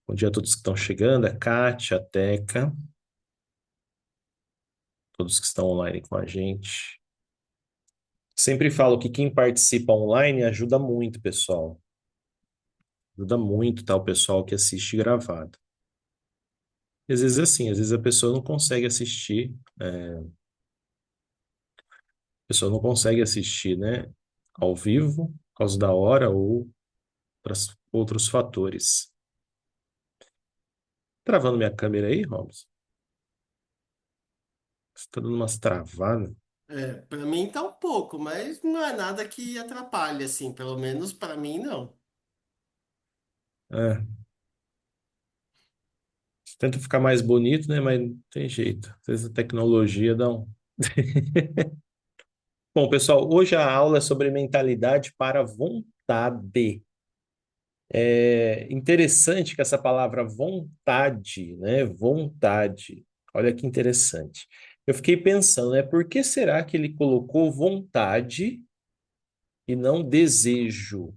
Bom dia a todos que estão chegando, a Kátia, a Teca, todos que estão online com a gente. Sempre falo que quem participa online ajuda muito, pessoal. Ajuda muito, tá? O pessoal que assiste gravado. Às vezes é assim, às vezes a pessoa não consegue assistir, a pessoa não consegue assistir, né, ao vivo, por causa da hora ou para outros fatores. Travando minha câmera aí, Robson? Você tá dando umas travadas? Para mim tá um pouco, mas não é nada que atrapalhe, assim, pelo menos para mim não. É, tenta ficar mais bonito, né, mas não tem jeito. Às vezes a tecnologia dá um. Bom, pessoal, hoje a aula é sobre mentalidade para vontade. É interessante que essa palavra vontade, né? Vontade. Olha que interessante. Eu fiquei pensando, né? Por que será que ele colocou vontade e não desejo?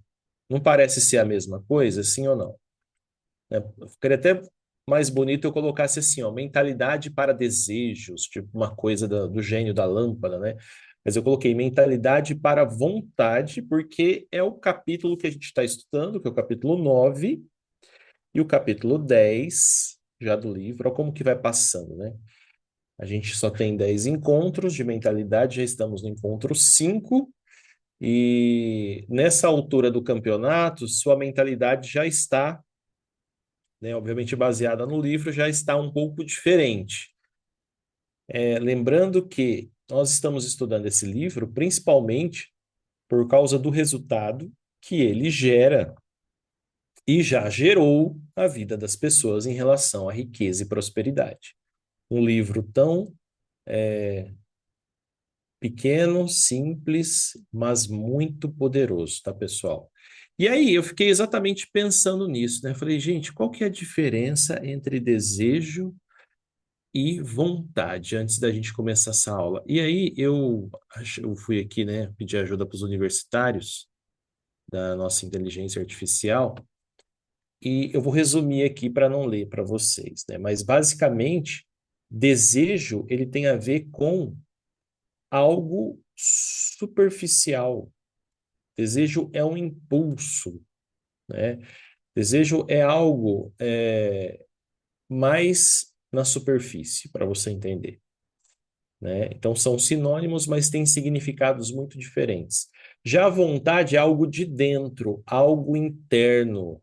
Não parece ser a mesma coisa, sim ou não? Né? Eu ficaria até mais bonito eu colocasse assim, ó, mentalidade para desejos, tipo uma coisa do gênio da lâmpada, né? Mas eu coloquei mentalidade para vontade, porque é o capítulo que a gente está estudando, que é o capítulo 9 e o capítulo 10 já do livro. Olha como que vai passando, né? A gente só tem 10 encontros de mentalidade, já estamos no encontro 5 e nessa altura do campeonato, sua mentalidade já está, né, obviamente baseada no livro, já está um pouco diferente. Lembrando que nós estamos estudando esse livro principalmente por causa do resultado que ele gera e já gerou na vida das pessoas em relação à riqueza e prosperidade. Um livro tão pequeno, simples, mas muito poderoso, tá, pessoal? E aí eu fiquei exatamente pensando nisso, né? Falei, gente, qual que é a diferença entre desejo e vontade antes da gente começar essa aula? E aí eu fui aqui, né, pedir ajuda para os universitários da nossa inteligência artificial e eu vou resumir aqui para não ler para vocês, né? Mas basicamente, desejo ele tem a ver com algo superficial. Desejo é um impulso, né? Desejo é algo mais na superfície, para você entender, né? Então são sinônimos, mas têm significados muito diferentes. Já a vontade é algo de dentro, algo interno,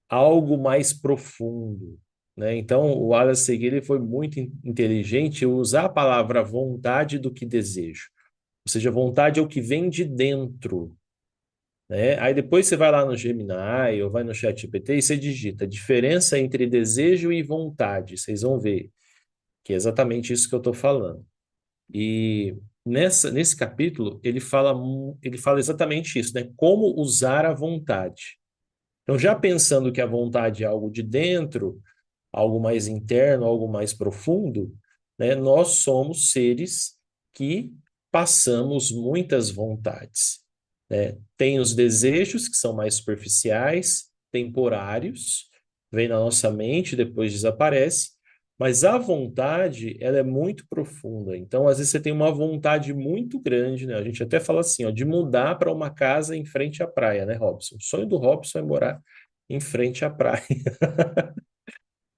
algo mais profundo, né? Então o Wallace Seguí, ele foi muito inteligente em usar a palavra vontade do que desejo. Ou seja, vontade é o que vem de dentro, né? Aí depois você vai lá no Gemini ou vai no ChatGPT e você digita diferença entre desejo e vontade. Vocês vão ver que é exatamente isso que eu estou falando. E nesse capítulo ele fala exatamente isso, né? Como usar a vontade. Então, já pensando que a vontade é algo de dentro, algo mais interno, algo mais profundo, né? Nós somos seres que passamos muitas vontades, né? Tem os desejos que são mais superficiais, temporários, vem na nossa mente, depois desaparece, mas a vontade, ela é muito profunda. Então, às vezes você tem uma vontade muito grande, né? A gente até fala assim, ó, de mudar para uma casa em frente à praia, né, Robson? O sonho do Robson é morar em frente à praia.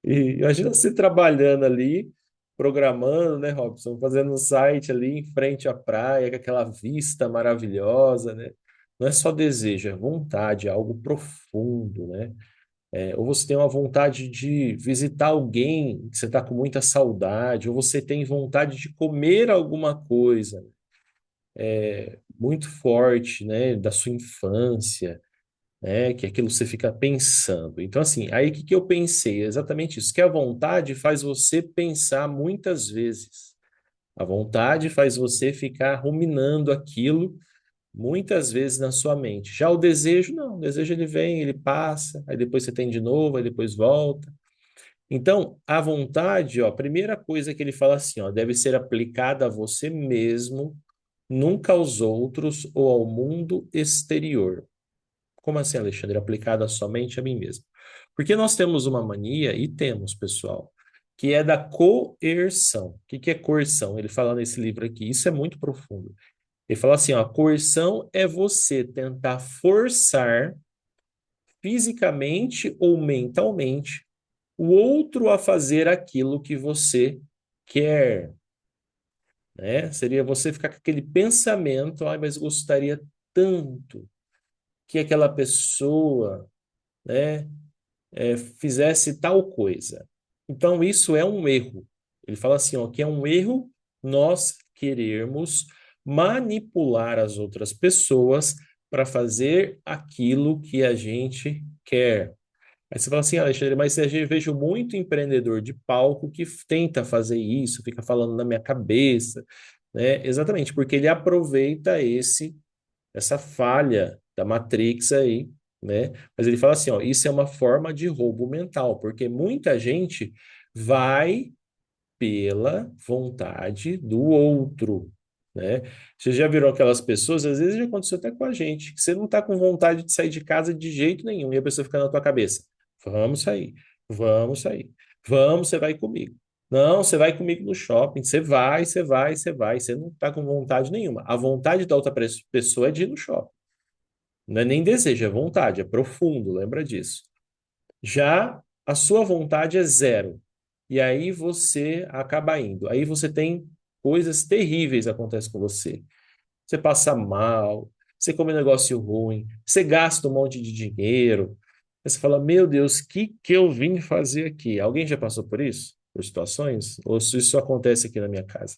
E imagina você trabalhando ali, programando, né, Robson? Fazendo um site ali em frente à praia, com aquela vista maravilhosa, né? Não é só desejo, é vontade, é algo profundo, né? Ou você tem uma vontade de visitar alguém que você está com muita saudade, ou você tem vontade de comer alguma coisa muito forte, né, da sua infância, né? Que aquilo você fica pensando. Então, assim, aí o que que eu pensei? É exatamente isso, que a vontade faz você pensar muitas vezes. A vontade faz você ficar ruminando aquilo muitas vezes na sua mente. Já o desejo, não. O desejo ele vem, ele passa, aí depois você tem de novo, aí depois volta. Então, a vontade, ó, a primeira coisa que ele fala assim, ó, deve ser aplicada a você mesmo, nunca aos outros ou ao mundo exterior. Como assim, Alexandre? Aplicada somente a mim mesmo. Porque nós temos uma mania, e temos, pessoal, que é da coerção. O que é coerção? Ele fala nesse livro aqui, isso é muito profundo. Ele fala assim, ó, coerção é você tentar forçar fisicamente ou mentalmente o outro a fazer aquilo que você quer, né? Seria você ficar com aquele pensamento, ah, mas gostaria tanto que aquela pessoa, né, fizesse tal coisa. Então, isso é um erro. Ele fala assim, ó, que é um erro nós querermos manipular as outras pessoas para fazer aquilo que a gente quer. Aí você fala assim, Alexandre, mas eu vejo muito empreendedor de palco que tenta fazer isso, fica falando na minha cabeça, né? Exatamente, porque ele aproveita essa falha da Matrix aí, né? Mas ele fala assim, ó, isso é uma forma de roubo mental, porque muita gente vai pela vontade do outro, né? Você já viram aquelas pessoas, às vezes já aconteceu até com a gente, que você não está com vontade de sair de casa de jeito nenhum, e a pessoa fica na tua cabeça, vamos sair, vamos sair, vamos, você vai comigo. Não, você vai comigo no shopping, você vai, você vai, você vai, você não está com vontade nenhuma. A vontade da outra pessoa é de ir no shopping. Não é nem desejo, é vontade, é profundo, lembra disso. Já a sua vontade é zero. E aí você acaba indo. Aí você tem coisas terríveis acontecem com você. Você passa mal, você come um negócio ruim, você gasta um monte de dinheiro. Aí você fala, meu Deus, o que eu vim fazer aqui? Alguém já passou por isso? Por situações? Ou se isso acontece aqui na minha casa?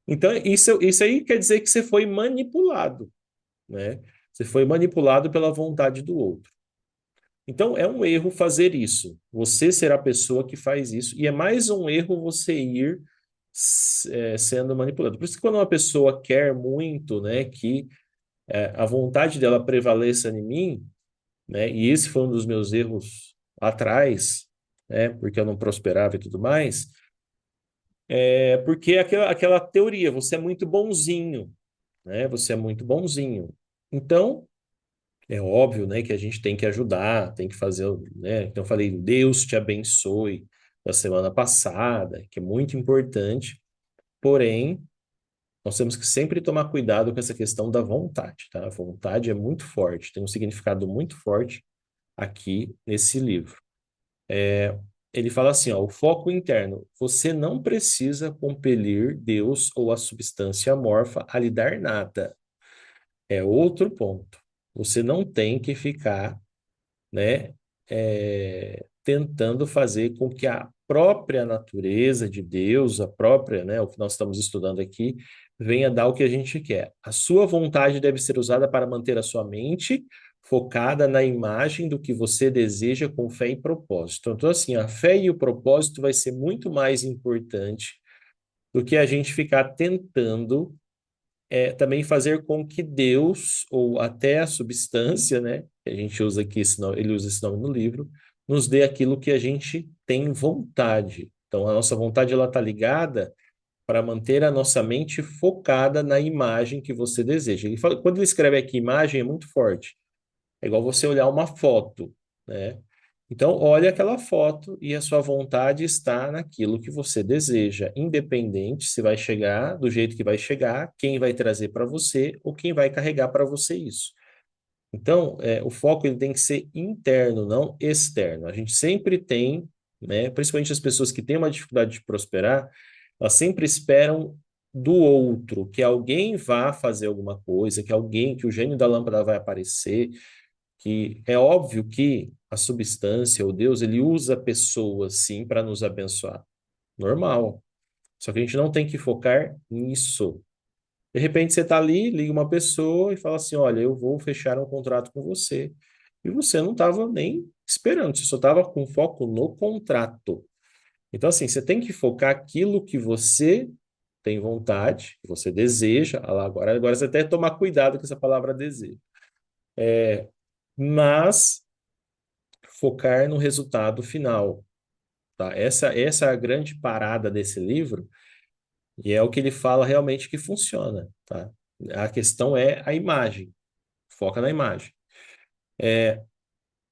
Então, isso aí quer dizer que você foi manipulado, né? Você foi manipulado pela vontade do outro. Então, é um erro fazer isso. Você ser a pessoa que faz isso. E é mais um erro você ir sendo manipulado. Por isso que quando uma pessoa quer muito, né, que a vontade dela prevaleça em mim, né, e esse foi um dos meus erros lá atrás, né, porque eu não prosperava e tudo mais, é porque aquela teoria, você é muito bonzinho, né, você é muito bonzinho. Então, é óbvio, né, que a gente tem que ajudar, tem que fazer, né? Então eu falei, Deus te abençoe da semana passada, que é muito importante. Porém, nós temos que sempre tomar cuidado com essa questão da vontade, tá? A vontade é muito forte, tem um significado muito forte aqui nesse livro. Ele fala assim, ó, o foco interno. Você não precisa compelir Deus ou a substância amorfa a lhe dar nada. É outro ponto. Você não tem que ficar, né, tentando fazer com que a própria natureza de Deus, a própria, né, o que nós estamos estudando aqui, venha dar o que a gente quer. A sua vontade deve ser usada para manter a sua mente focada na imagem do que você deseja com fé e propósito. Então, assim, a fé e o propósito vai ser muito mais importante do que a gente ficar tentando também fazer com que Deus, ou até a substância, né, que a gente usa aqui, ele usa esse nome no livro, nos dê aquilo que a gente tem vontade. Então, a nossa vontade ela está ligada para manter a nossa mente focada na imagem que você deseja. Quando ele escreve aqui imagem, é muito forte. É igual você olhar uma foto, né? Então, olhe aquela foto e a sua vontade está naquilo que você deseja, independente se vai chegar do jeito que vai chegar, quem vai trazer para você ou quem vai carregar para você isso. Então, o foco ele tem que ser interno, não externo. A gente sempre tem, né, principalmente as pessoas que têm uma dificuldade de prosperar, elas sempre esperam do outro, que alguém vá fazer alguma coisa, que alguém, que o gênio da lâmpada vai aparecer, que é óbvio que a substância, o Deus, ele usa pessoas, sim, para nos abençoar. Normal. Só que a gente não tem que focar nisso. De repente você está ali, liga uma pessoa e fala assim: olha, eu vou fechar um contrato com você. E você não estava nem esperando, você só estava com foco no contrato. Então, assim, você tem que focar aquilo que você tem vontade, que você deseja. Ah lá, agora você até tomar cuidado com essa palavra desejo. Mas focar no resultado final, tá? Essa é a grande parada desse livro e é o que ele fala realmente que funciona, tá? A questão é a imagem, foca na imagem.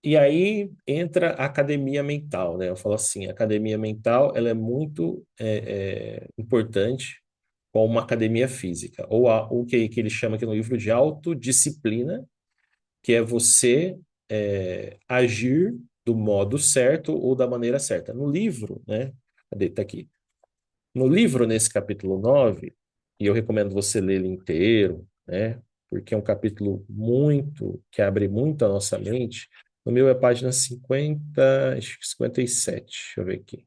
E aí entra a academia mental, né? Eu falo assim, a academia mental, ela é muito importante como uma academia física, ou o que ele chama aqui no livro de autodisciplina, que é você agir do modo certo ou da maneira certa. No livro, né? Cadê? Tá aqui. No livro, nesse capítulo 9 e eu recomendo você ler ele inteiro, né? Porque é um capítulo muito, que abre muito a nossa mente. No meu é página 50, acho que 57. Deixa eu ver aqui.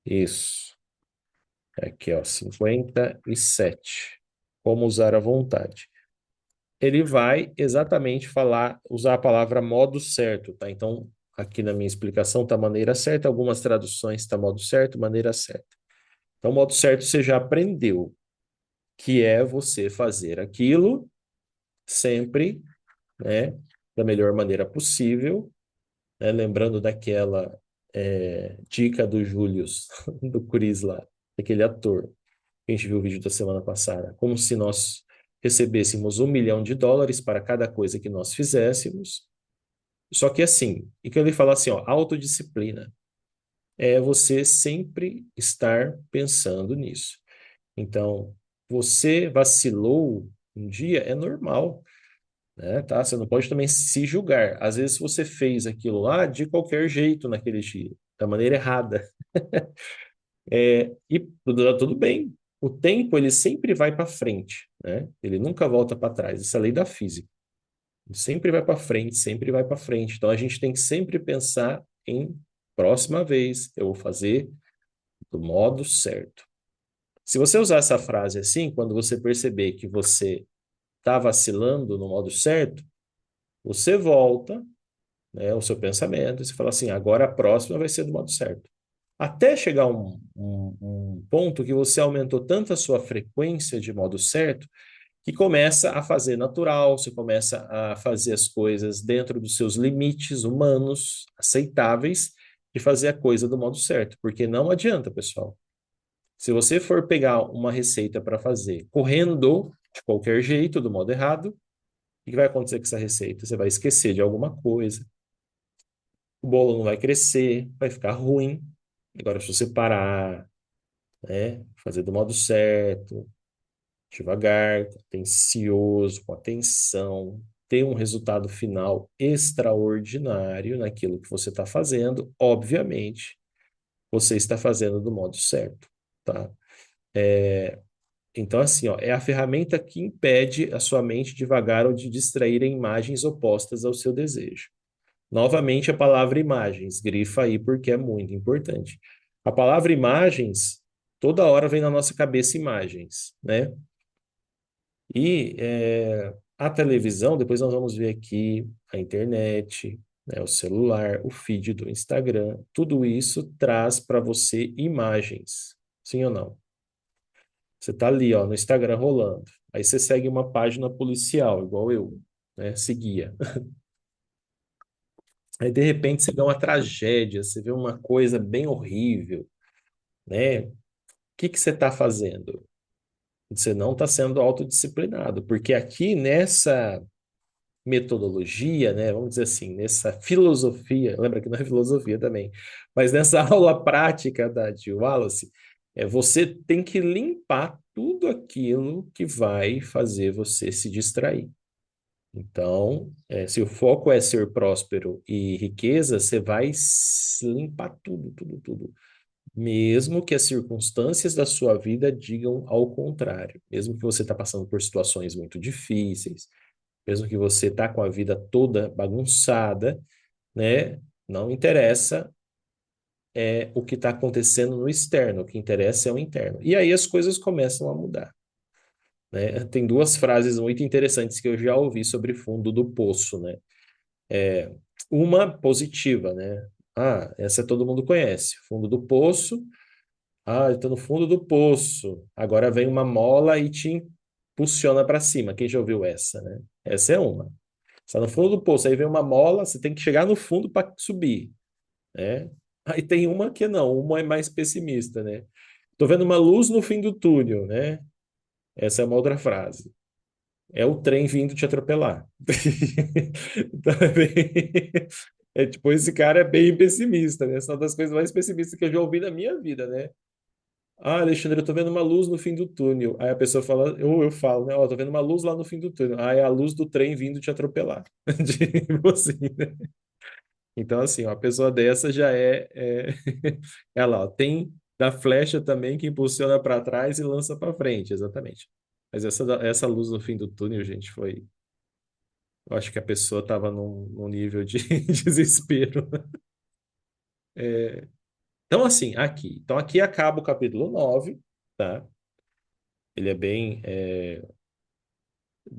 Isso. Aqui, ó, 57. Como usar a vontade. Ele vai exatamente falar, usar a palavra modo certo, tá? Então, aqui na minha explicação tá maneira certa, algumas traduções tá modo certo, maneira certa. Então, modo certo você já aprendeu, que é você fazer aquilo sempre, né, da melhor maneira possível, né? Lembrando daquela dica do Július, do Chris lá, daquele ator, que a gente viu o vídeo da semana passada, como se nós recebêssemos US$ 1 milhão para cada coisa que nós fizéssemos. Só que assim, e que ele fala assim, ó, autodisciplina é você sempre estar pensando nisso. Então, você vacilou um dia, é normal, né? Tá? Você não pode também se julgar. Às vezes você fez aquilo lá de qualquer jeito naquele dia, da maneira errada. E tudo bem. O tempo, ele sempre vai para frente, né? Ele nunca volta para trás. Isso é a lei da física. Ele sempre vai para frente, sempre vai para frente. Então, a gente tem que sempre pensar em próxima vez, eu vou fazer do modo certo. Se você usar essa frase assim, quando você perceber que você está vacilando no modo certo, você volta, né, o seu pensamento e você fala assim, agora a próxima vai ser do modo certo. Até chegar um ponto que você aumentou tanto a sua frequência de modo certo que começa a fazer natural, você começa a fazer as coisas dentro dos seus limites humanos aceitáveis de fazer a coisa do modo certo, porque não adianta, pessoal. Se você for pegar uma receita para fazer correndo de qualquer jeito, do modo errado, o que vai acontecer com essa receita? Você vai esquecer de alguma coisa, o bolo não vai crescer, vai ficar ruim. Agora, se você parar, né, fazer do modo certo, devagar, atencioso, com atenção, ter um resultado final extraordinário naquilo que você está fazendo, obviamente, você está fazendo do modo certo, tá? Então, assim, ó, é a ferramenta que impede a sua mente de vagar ou de distrair em imagens opostas ao seu desejo. Novamente, a palavra imagens, grifa aí porque é muito importante. A palavra imagens, toda hora vem na nossa cabeça imagens, né? E a televisão, depois nós vamos ver aqui a internet, né, o celular, o feed do Instagram, tudo isso traz para você imagens, sim ou não? Você tá ali, ó, no Instagram rolando. Aí você segue uma página policial, igual eu, né? Seguia. Aí de repente você vê uma tragédia, você vê uma coisa bem horrível, né? O que que você está fazendo? Você não está sendo autodisciplinado, porque aqui nessa metodologia, né, vamos dizer assim, nessa filosofia, lembra que não é filosofia também, mas nessa aula prática de Wallace, você tem que limpar tudo aquilo que vai fazer você se distrair. Então, se o foco é ser próspero e riqueza, você vai limpar tudo, tudo, tudo. Mesmo que as circunstâncias da sua vida digam ao contrário. Mesmo que você está passando por situações muito difíceis, mesmo que você está com a vida toda bagunçada, né? Não interessa o que está acontecendo no externo, o que interessa é o interno. E aí as coisas começam a mudar, né? Tem duas frases muito interessantes que eu já ouvi sobre fundo do poço, né? Uma positiva, né? Ah, essa todo mundo conhece. Fundo do poço. Ah, eu estou no fundo do poço. Agora vem uma mola e te impulsiona para cima. Quem já ouviu essa, né? Essa é uma. Você está no fundo do poço, aí vem uma mola, você tem que chegar no fundo para subir, né? Aí tem uma que não, uma é mais pessimista, né? Tô vendo uma luz no fim do túnel, né? Essa é uma outra frase. é o trem vindo te atropelar. Então, tipo, esse cara é bem pessimista, né? Essa é uma das coisas mais pessimistas que eu já ouvi na minha vida, né? Ah, Alexandre, eu tô vendo uma luz no fim do túnel. Aí a pessoa fala, ou eu falo, né? Ó, tô vendo uma luz lá no fim do túnel. Ah, é a luz do trem vindo te atropelar. Tipo assim, né? Então, assim, uma pessoa dessa já ela, ó, tem da flecha também que impulsiona para trás e lança para frente, exatamente. Mas essa luz no fim do túnel, gente, foi. Eu acho que a pessoa estava num nível de desespero. Então, assim, aqui. Então, aqui acaba o capítulo 9, tá? Ele é bem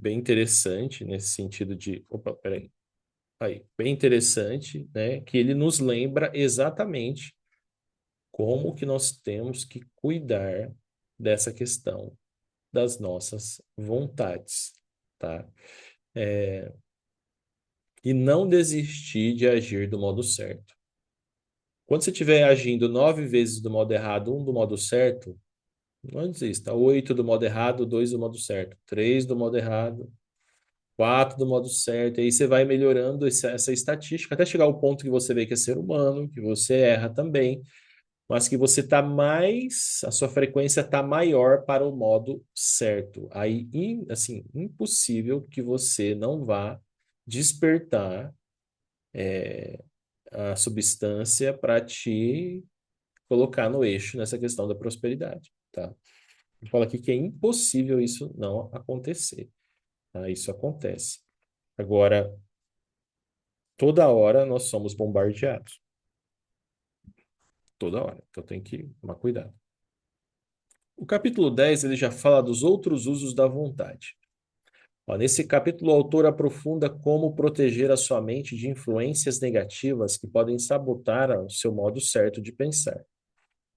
interessante nesse sentido de. Opa, peraí. Aí, bem interessante, né? Que ele nos lembra exatamente como que nós temos que cuidar dessa questão das nossas vontades, tá? E não desistir de agir do modo certo. Quando você estiver agindo 9 vezes do modo errado, um do modo certo, não desista. 8 do modo errado, dois do modo certo, três do modo errado, quatro do modo certo. E aí você vai melhorando essa estatística até chegar ao ponto que você vê que é ser humano, que você erra também, mas que você está mais, a sua frequência está maior para o modo certo. Aí, assim, impossível que você não vá despertar a substância para te colocar no eixo nessa questão da prosperidade, tá? Eu falo aqui que é impossível isso não acontecer, tá? Isso acontece. Agora, toda hora nós somos bombardeados, toda hora. Então tem que tomar cuidado. O capítulo 10 ele já fala dos outros usos da vontade. Ó, nesse capítulo, o autor aprofunda como proteger a sua mente de influências negativas que podem sabotar o seu modo certo de pensar.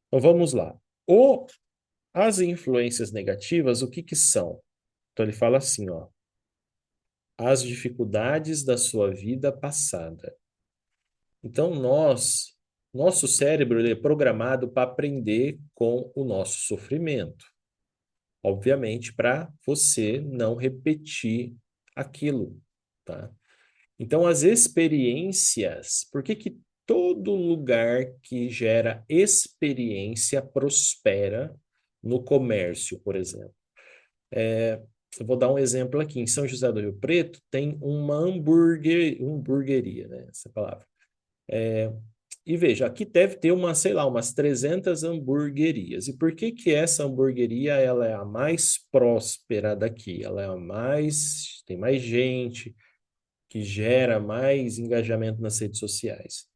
Então vamos lá. As influências negativas, o que que são? Então ele fala assim, ó, as dificuldades da sua vida passada. Então nosso cérebro ele é programado para aprender com o nosso sofrimento. Obviamente, para você não repetir aquilo, tá? Então, as experiências, por que que todo lugar que gera experiência prospera no comércio, por exemplo? Eu vou dar um exemplo aqui. Em São José do Rio Preto tem uma hamburgueria, né? Essa palavra. E veja, aqui deve ter sei lá, umas 300 hamburguerias. E por que que essa hamburgueria ela é a mais próspera daqui? Ela é tem mais gente, que gera mais engajamento nas redes sociais.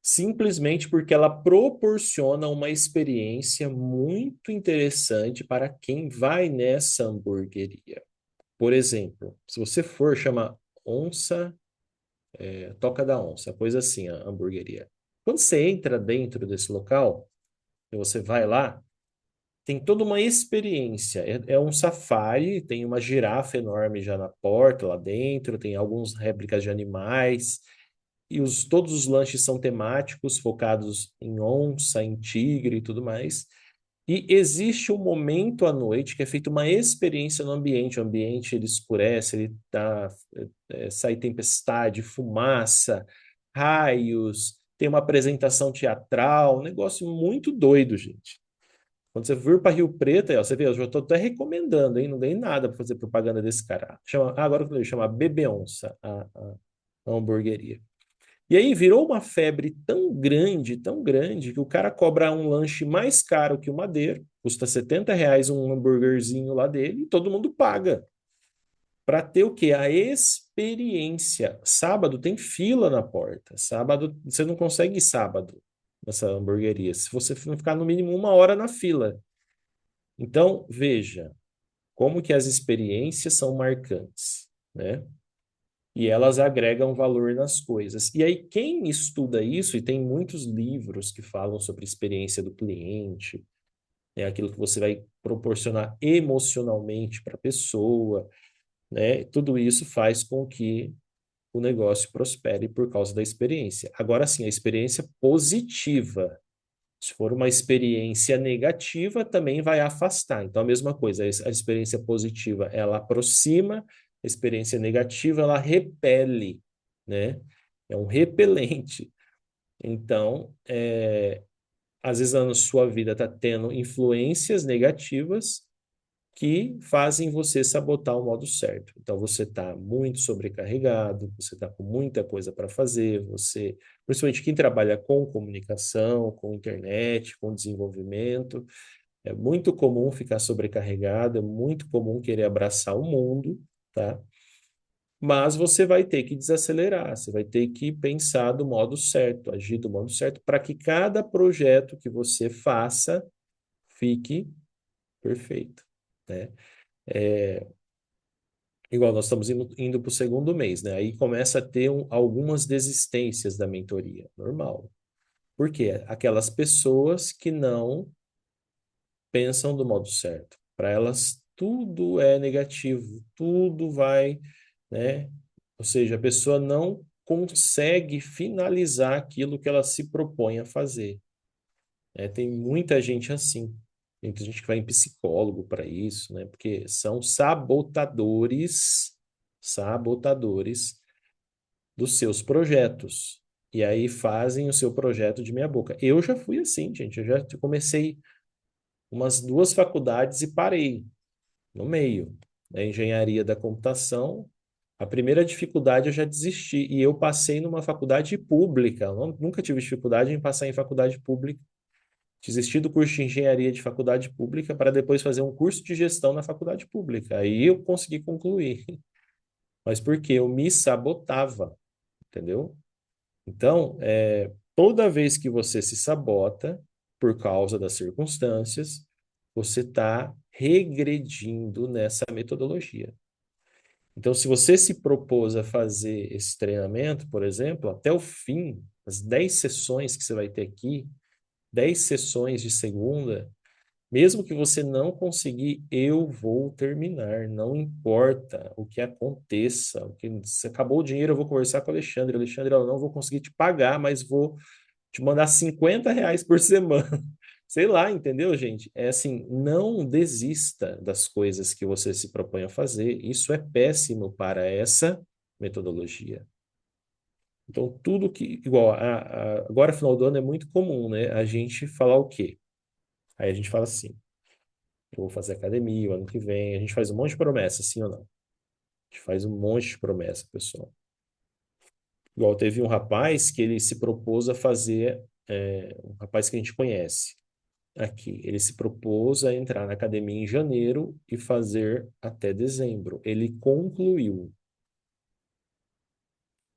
Simplesmente porque ela proporciona uma experiência muito interessante para quem vai nessa hamburgueria. Por exemplo, se você for, chama Onça, Toca da Onça, coisa assim, a hamburgueria. Quando você entra dentro desse local, e você vai lá, tem toda uma experiência. É um safari, tem uma girafa enorme já na porta, lá dentro, tem algumas réplicas de animais, e todos os lanches são temáticos, focados em onça, em tigre e tudo mais. E existe um momento à noite que é feita uma experiência no ambiente. O ambiente ele escurece, sai tempestade, fumaça, raios, tem uma apresentação teatral, um negócio muito doido, gente. Quando você vir para Rio Preto, aí, ó, você vê, eu já estou até recomendando, hein? Não ganhei nada para fazer propaganda desse cara. Agora eu falei, chama Bebê Onça, a hamburgueria. E aí virou uma febre tão grande, que o cara cobra um lanche mais caro que o Madeiro, custa R$ 70 um hambúrguerzinho lá dele, e todo mundo paga. Para ter o quê? A experiência. Sábado tem fila na porta. Sábado, você não consegue ir sábado nessa hamburgueria, se você não ficar no mínimo 1 hora na fila. Então, veja como que as experiências são marcantes, né? E elas agregam valor nas coisas. E aí, quem estuda isso, e tem muitos livros que falam sobre a experiência do cliente, né, aquilo que você vai proporcionar emocionalmente para a pessoa, né, tudo isso faz com que o negócio prospere por causa da experiência. Agora sim, a experiência positiva. Se for uma experiência negativa, também vai afastar. Então, a mesma coisa, a experiência positiva, ela aproxima, a experiência negativa, ela repele, né? É um repelente. Então, às vezes a sua vida está tendo influências negativas que fazem você sabotar o modo certo. Então, você está muito sobrecarregado, você está com muita coisa para fazer, você, principalmente quem trabalha com comunicação, com internet, com desenvolvimento, é muito comum ficar sobrecarregado, é muito comum querer abraçar o mundo, tá? Mas você vai ter que desacelerar, você vai ter que pensar do modo certo, agir do modo certo, para que cada projeto que você faça fique perfeito, né? Igual nós estamos indo para o segundo mês, né? Aí começa a ter algumas desistências da mentoria, normal. Por quê? Aquelas pessoas que não pensam do modo certo. Para elas, tudo é negativo, tudo vai, né? Ou seja, a pessoa não consegue finalizar aquilo que ela se propõe a fazer. Né? Tem muita gente assim. Tem muita gente que vai em psicólogo para isso, né? Porque são sabotadores dos seus projetos. E aí fazem o seu projeto de meia boca. Eu já fui assim, gente. Eu já comecei umas duas faculdades e parei no meio. Da engenharia da computação, a primeira dificuldade eu já desisti. E eu passei numa faculdade pública. Eu nunca tive dificuldade em passar em faculdade pública. Desisti do curso de engenharia de faculdade pública para depois fazer um curso de gestão na faculdade pública. Aí eu consegui concluir. Mas porque eu me sabotava, entendeu? Então, toda vez que você se sabota por causa das circunstâncias, você está regredindo nessa metodologia. Então, se você se propôs a fazer esse treinamento, por exemplo, até o fim, as 10 sessões que você vai ter aqui, 10 sessões de segunda, mesmo que você não conseguir, eu vou terminar. Não importa o que aconteça. O que, se acabou o dinheiro, eu vou conversar com o Alexandre. Alexandre, eu não vou conseguir te pagar, mas vou te mandar R$ 50 por semana. Sei lá, entendeu, gente? É assim, não desista das coisas que você se propõe a fazer. Isso é péssimo para essa metodologia. Então, tudo que, igual, agora, final do ano, é muito comum, né? A gente falar o quê? Aí a gente fala assim, eu vou fazer academia o ano que vem. A gente faz um monte de promessa, sim ou não? A gente faz um monte de promessa, pessoal. Igual teve um rapaz que ele se propôs a fazer, um rapaz que a gente conhece aqui, ele se propôs a entrar na academia em janeiro e fazer até dezembro. Ele concluiu.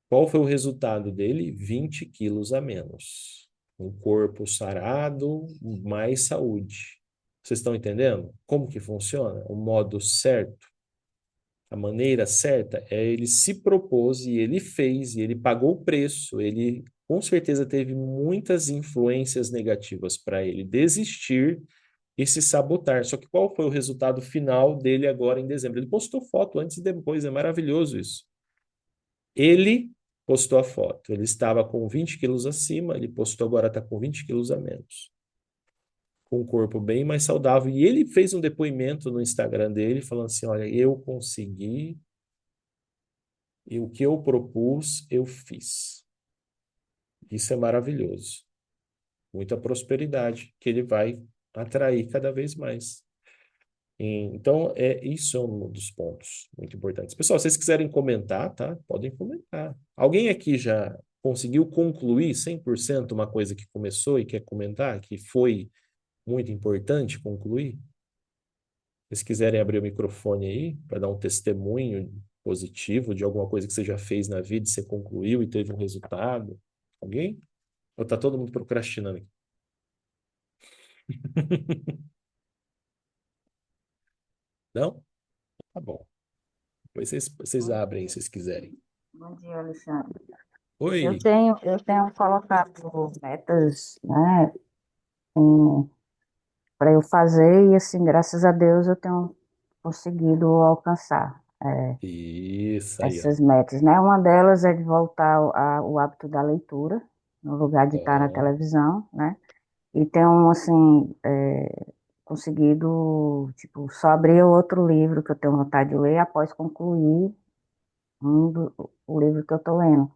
Qual foi o resultado dele? 20 quilos a menos. Um corpo sarado, mais saúde. Vocês estão entendendo como que funciona? O modo certo? A maneira certa é ele se propôs e ele fez, e ele pagou o preço. Ele com certeza teve muitas influências negativas para ele desistir e se sabotar. Só que qual foi o resultado final dele agora em dezembro? Ele postou foto antes e depois, é maravilhoso isso. Ele postou a foto, ele estava com 20 quilos acima, ele postou agora está com 20 quilos a menos. Com um corpo bem mais saudável. E ele fez um depoimento no Instagram dele, falando assim: olha, eu consegui e o que eu propus, eu fiz. Isso é maravilhoso. Muita prosperidade que ele vai atrair cada vez mais. Então, isso é um dos pontos muito importantes. Pessoal, se vocês quiserem comentar, tá? Podem comentar. Alguém aqui já conseguiu concluir 100% uma coisa que começou e quer comentar, que foi muito importante concluir? Se vocês quiserem abrir o microfone aí para dar um testemunho positivo de alguma coisa que você já fez na vida e você concluiu e teve um resultado. Alguém? Ou tá todo mundo procrastinando aqui? Não? Tá bom. Depois vocês Bom abrem se dia, vocês quiserem. bom dia, Alexandre. Eu Oi. tenho, eu tenho colocado metas, né, para eu fazer e, assim, graças a Deus, eu tenho conseguido alcançar Isso aí, ó. essas metas, né? Uma delas é de voltar ao hábito da leitura, no lugar de estar na Ó, televisão, né? e tenho, assim, conseguido, tipo, só abrir outro livro que eu tenho vontade de ler após concluir o livro que eu tô lendo.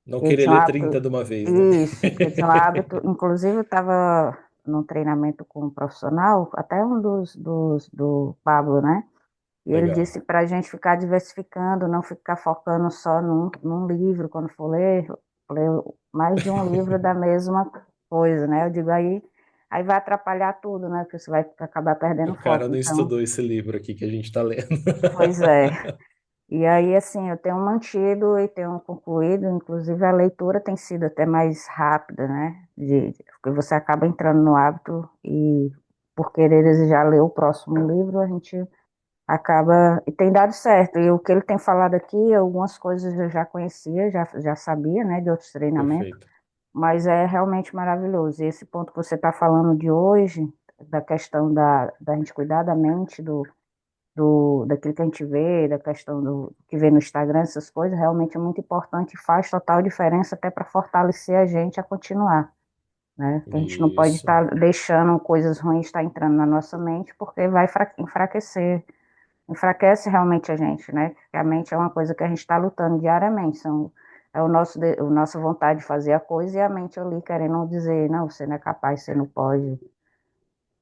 Não Eu querer tinha um ler 30 hábito, de uma vez, né? isso, porque eu tinha um hábito, inclusive eu estava num treinamento com um profissional, até um do Pablo, né? E ele Legal. disse para a gente ficar diversificando, não ficar focando só num livro, quando for ler mais de um livro da mesma coisa, né? Eu digo aí vai atrapalhar tudo, né? Porque você vai acabar perdendo O cara foco. não Então, estudou esse livro aqui que a gente está lendo. pois é. E aí, assim, eu tenho mantido e tenho concluído, inclusive a leitura tem sido até mais rápida, né? Porque você acaba entrando no hábito e por querer desejar ler o próximo livro, a gente acaba, e tem dado certo. E o que ele tem falado aqui, algumas coisas eu já conhecia, já sabia, né, de outros treinamentos, Perfeito. mas é realmente maravilhoso. E esse ponto que você está falando de hoje, da questão da gente cuidar da mente, daquilo que a gente vê, da questão do que vê no Instagram, essas coisas, realmente é muito importante e faz total diferença até para fortalecer a gente a continuar, né? Que a gente não pode Isso, estar deixando coisas ruins estar entrando na nossa mente, porque vai enfraquece realmente a gente, né? Porque a mente é uma coisa que a gente está lutando diariamente, é o nossa vontade de fazer a coisa e a mente ali querendo dizer, não, você não é capaz, você não pode.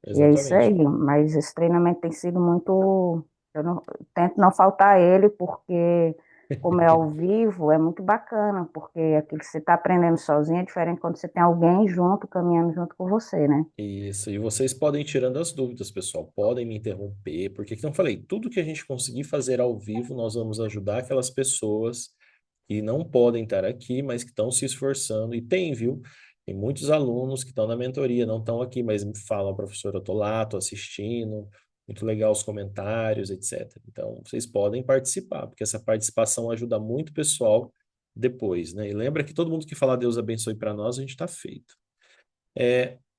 E é isso aí, exatamente. mas esse treinamento tem sido muito. Eu tento não faltar a ele, porque, como é ao vivo, é muito bacana, porque aquilo que você está aprendendo sozinho é diferente quando você tem alguém junto, caminhando junto com você, né? Isso, e vocês podem ir tirando as dúvidas, pessoal. Podem me interromper, porque, como eu falei, tudo que a gente conseguir fazer ao vivo, nós vamos ajudar aquelas pessoas que não podem estar aqui, mas que estão se esforçando. E tem, viu? Tem muitos alunos que estão na mentoria, não estão aqui, mas me falam, professor, eu estou lá, estou assistindo, muito legal os comentários, etc. Então, vocês podem participar, porque essa participação ajuda muito o pessoal depois, né? E lembra que todo mundo que falar Deus abençoe para nós, a gente está feito.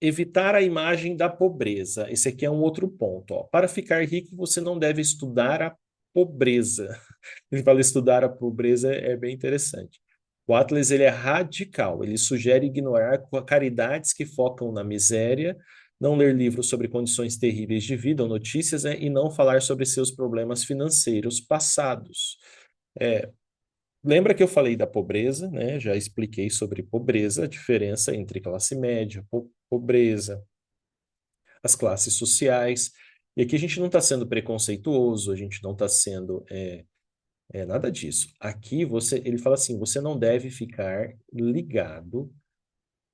Evitar a imagem da pobreza. Esse aqui é um outro ponto. Ó. Para ficar rico, você não deve estudar a pobreza. Ele fala estudar a pobreza é bem interessante. O Atlas ele é radical. Ele sugere ignorar caridades que focam na miséria, não ler livros sobre condições terríveis de vida ou notícias, né, e não falar sobre seus problemas financeiros passados. É, lembra que eu falei da pobreza, né? Já expliquei sobre pobreza, a diferença entre classe média, pobreza, as classes sociais. E aqui a gente não está sendo preconceituoso, a gente não está sendo nada disso. Aqui ele fala assim, você não deve ficar ligado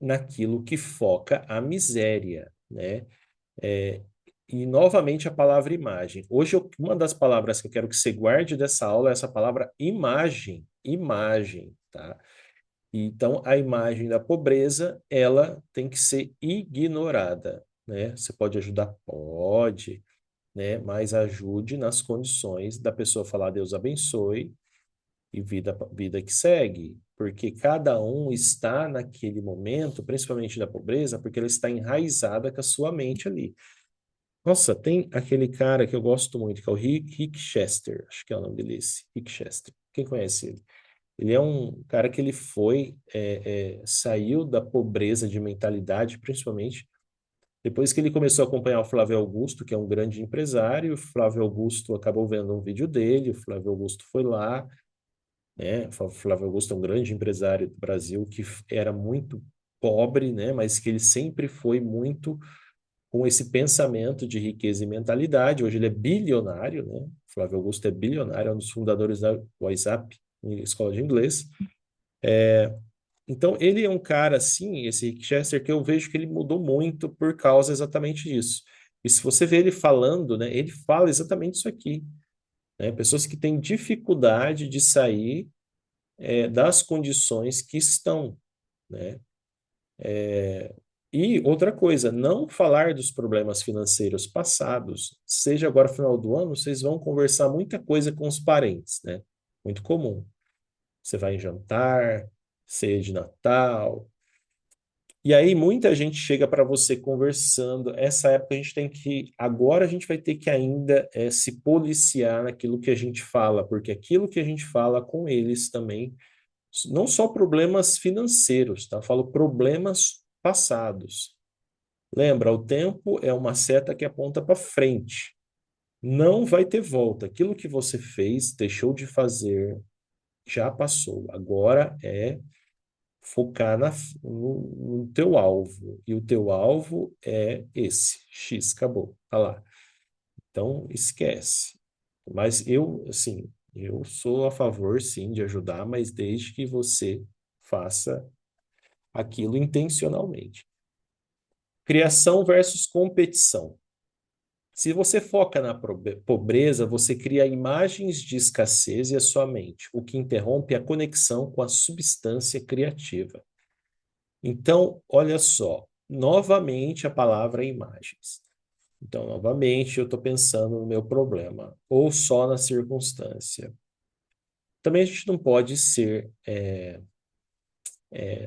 naquilo que foca a miséria, né? É, e novamente a palavra imagem. Hoje uma das palavras que eu quero que você guarde dessa aula é essa palavra imagem, imagem, tá? Então, a imagem da pobreza, ela tem que ser ignorada, né? Você pode ajudar? Pode, né? Mas ajude nas condições da pessoa falar Deus abençoe e vida que segue. Porque cada um está naquele momento, principalmente da pobreza, porque ela está enraizada com a sua mente ali. Nossa, tem aquele cara que eu gosto muito, que é o Rick Chester, acho que é o nome dele esse, Rick Chester. Quem conhece ele? Ele é um cara que ele saiu da pobreza de mentalidade, principalmente depois que ele começou a acompanhar o Flávio Augusto, que é um grande empresário. O Flávio Augusto acabou vendo um vídeo dele, o Flávio Augusto foi lá, né? O Flávio Augusto é um grande empresário do Brasil que era muito pobre, né? Mas que ele sempre foi muito com esse pensamento de riqueza e mentalidade. Hoje ele é bilionário, né? O Flávio Augusto é bilionário, é um dos fundadores da WhatsApp, escola de inglês. Então, ele é um cara, assim, esse Rick Chester, que eu vejo que ele mudou muito por causa exatamente disso. E se você vê ele falando, né, ele fala exatamente isso aqui, né? Pessoas que têm dificuldade de sair das condições que estão, né? E outra coisa, não falar dos problemas financeiros passados, seja agora final do ano, vocês vão conversar muita coisa com os parentes, né? Muito comum. Você vai em jantar, ceia de Natal. E aí muita gente chega para você conversando. Essa época a gente tem que, agora a gente vai ter que ainda se policiar naquilo que a gente fala, porque aquilo que a gente fala com eles também, não só problemas financeiros, tá? Eu falo problemas passados. Lembra, o tempo é uma seta que aponta para frente. Não vai ter volta. Aquilo que você fez, deixou de fazer, já passou. Agora é focar no teu alvo. E o teu alvo é esse, X, acabou. Tá lá. Então, esquece. Mas eu, assim, eu sou a favor, sim, de ajudar, mas desde que você faça aquilo intencionalmente. Criação versus competição. Se você foca na pobreza, você cria imagens de escassez e a sua mente, o que interrompe a conexão com a substância criativa. Então, olha só, novamente a palavra imagens. Então, novamente, eu estou pensando no meu problema, ou só na circunstância. Também a gente não pode ser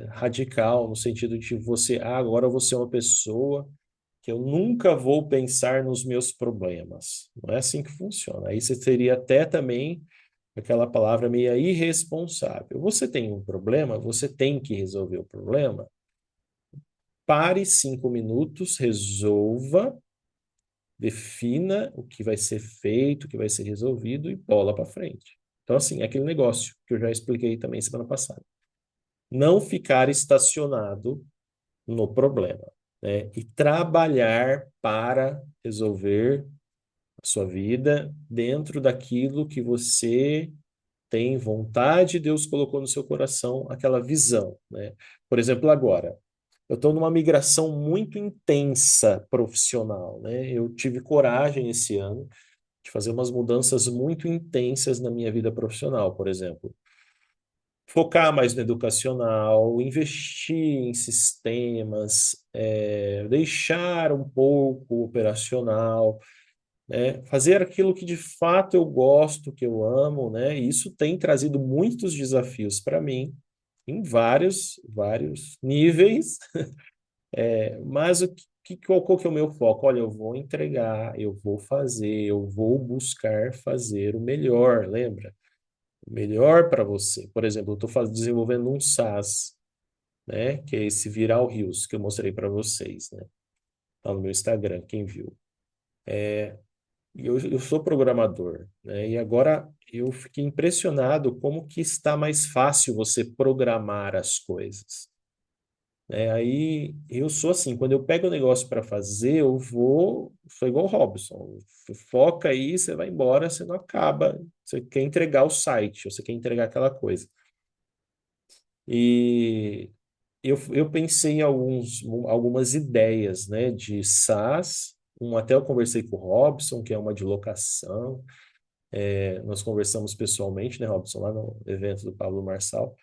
radical no sentido de você, agora eu vou ser uma pessoa que eu nunca vou pensar nos meus problemas. Não é assim que funciona. Aí você teria até também aquela palavra meio irresponsável. Você tem um problema, você tem que resolver o problema. Pare 5 minutos, resolva, defina o que vai ser feito, o que vai ser resolvido e bola para frente. Então, assim, é aquele negócio que eu já expliquei também semana passada. Não ficar estacionado no problema, né? E trabalhar para resolver a sua vida dentro daquilo que você tem vontade, Deus colocou no seu coração aquela visão, né? Por exemplo, agora, eu estou numa migração muito intensa profissional, né? Eu tive coragem esse ano de fazer umas mudanças muito intensas na minha vida profissional, por exemplo. Focar mais no educacional, investir em sistemas, deixar um pouco o operacional, né? Fazer aquilo que de fato eu gosto, que eu amo, né? E isso tem trazido muitos desafios para mim, em vários níveis, mas qual que é o meu foco? Olha, eu vou entregar, eu vou fazer, eu vou buscar fazer o melhor, lembra? O melhor para você. Por exemplo, eu estou desenvolvendo um SaaS, né? Que é esse Viral Rios que eu mostrei para vocês, né? Tá no meu Instagram, quem viu. E eu sou programador, né? E agora eu fiquei impressionado como que está mais fácil você programar as coisas. Aí eu sou assim, quando eu pego o negócio para fazer, sou igual o Robson. Foca aí, você vai embora, você não acaba. Você quer entregar o site, você quer entregar aquela coisa. E eu pensei em algumas ideias, né, de SaaS. Até eu conversei com o Robson, que é uma de locação. Nós conversamos pessoalmente, né, Robson, lá no evento do Pablo Marçal.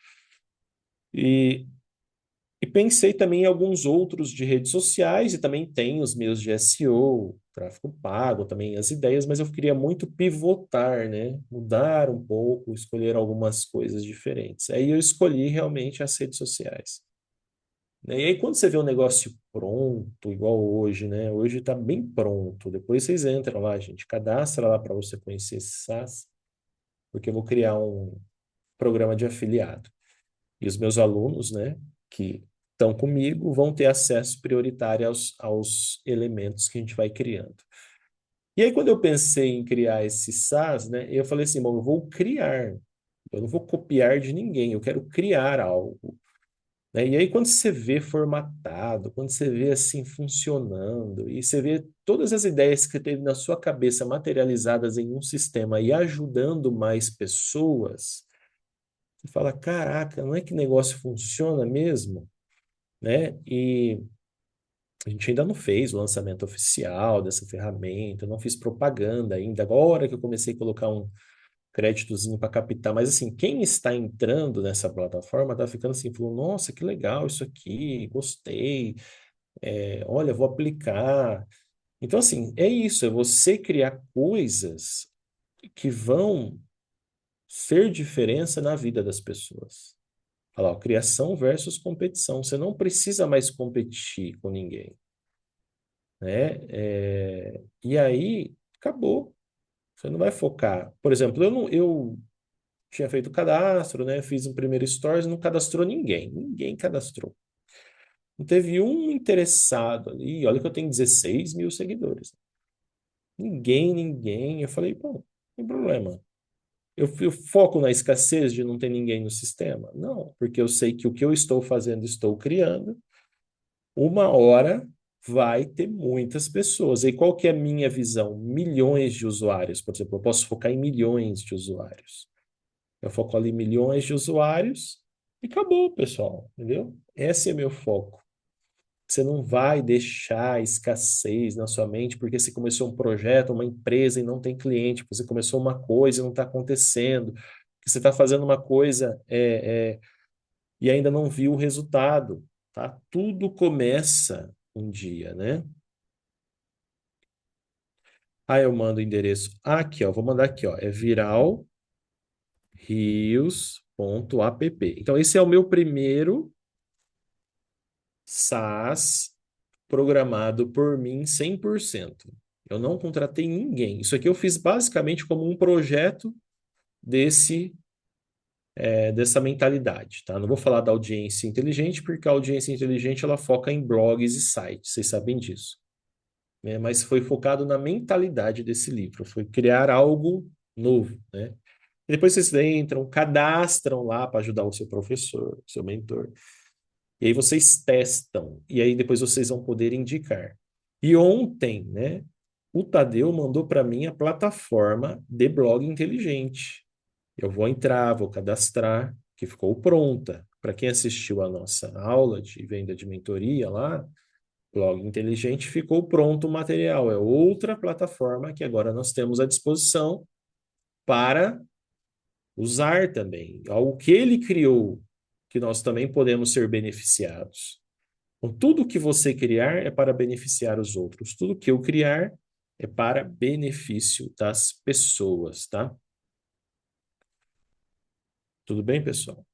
E, e pensei também em alguns outros de redes sociais e também tem os meus de SEO, tráfego pago, também as ideias, mas eu queria muito pivotar, né? Mudar um pouco, escolher algumas coisas diferentes. Aí eu escolhi realmente as redes sociais, né? E aí quando você vê um negócio pronto, igual hoje, né? Hoje está bem pronto. Depois vocês entram lá, gente, cadastra lá para você conhecer esse SaaS, porque eu vou criar um programa de afiliado. E os meus alunos, né, que estão comigo, vão ter acesso prioritário aos elementos que a gente vai criando. E aí, quando eu pensei em criar esse SaaS, né, eu falei assim, bom, eu vou criar, eu não vou copiar de ninguém, eu quero criar algo, né? E aí, quando você vê formatado, quando você vê assim funcionando, e você vê todas as ideias que teve na sua cabeça materializadas em um sistema e ajudando mais pessoas, você fala, caraca, não é que negócio funciona mesmo, né? E a gente ainda não fez o lançamento oficial dessa ferramenta, eu não fiz propaganda ainda. Agora que eu comecei a colocar um créditozinho para captar, mas assim, quem está entrando nessa plataforma está ficando assim, falou, nossa, que legal isso aqui, gostei, olha, vou aplicar. Então, assim, é isso, é você criar coisas que vão ser diferença na vida das pessoas. Olha lá, ó, criação versus competição. Você não precisa mais competir com ninguém, né? E aí, acabou. Você não vai focar. Por exemplo, eu tinha feito o cadastro, né? Fiz um primeiro stories, não cadastrou ninguém. Ninguém cadastrou. Não teve um interessado ali. Olha que eu tenho 16 mil seguidores. Ninguém. Eu falei, pô, não tem problema. Eu foco na escassez de não ter ninguém no sistema? Não, porque eu sei que o que eu estou fazendo, estou criando, uma hora vai ter muitas pessoas. E qual que é a minha visão? Milhões de usuários, por exemplo, eu posso focar em milhões de usuários. Eu foco ali em milhões de usuários e acabou, pessoal, entendeu? Esse é meu foco. Você não vai deixar escassez na sua mente porque você começou um projeto, uma empresa e não tem cliente, porque você começou uma coisa e não está acontecendo, que você está fazendo uma coisa e ainda não viu o resultado, tá? Tudo começa um dia, né? Ah, eu mando o endereço aqui, ó. Vou mandar aqui, ó. É viralrios.app. Então, esse é o meu primeiro SaaS programado por mim 100%. Eu não contratei ninguém. Isso aqui eu fiz basicamente como um projeto dessa mentalidade, tá? Não vou falar da audiência inteligente, porque a audiência inteligente ela foca em blogs e sites, vocês sabem disso, né? Mas foi focado na mentalidade desse livro, foi criar algo novo, né? E depois vocês entram, cadastram lá para ajudar o seu professor, o seu mentor. E aí vocês testam, e aí depois vocês vão poder indicar. E ontem, né, o Tadeu mandou para mim a plataforma de blog inteligente. Eu vou entrar, vou cadastrar, que ficou pronta. Para quem assistiu a nossa aula de venda de mentoria lá, blog inteligente, ficou pronto o material. É outra plataforma que agora nós temos à disposição para usar também. Algo que ele criou, que nós também podemos ser beneficiados. Então, tudo que você criar é para beneficiar os outros. Tudo que eu criar é para benefício das pessoas, tá? Tudo bem, pessoal?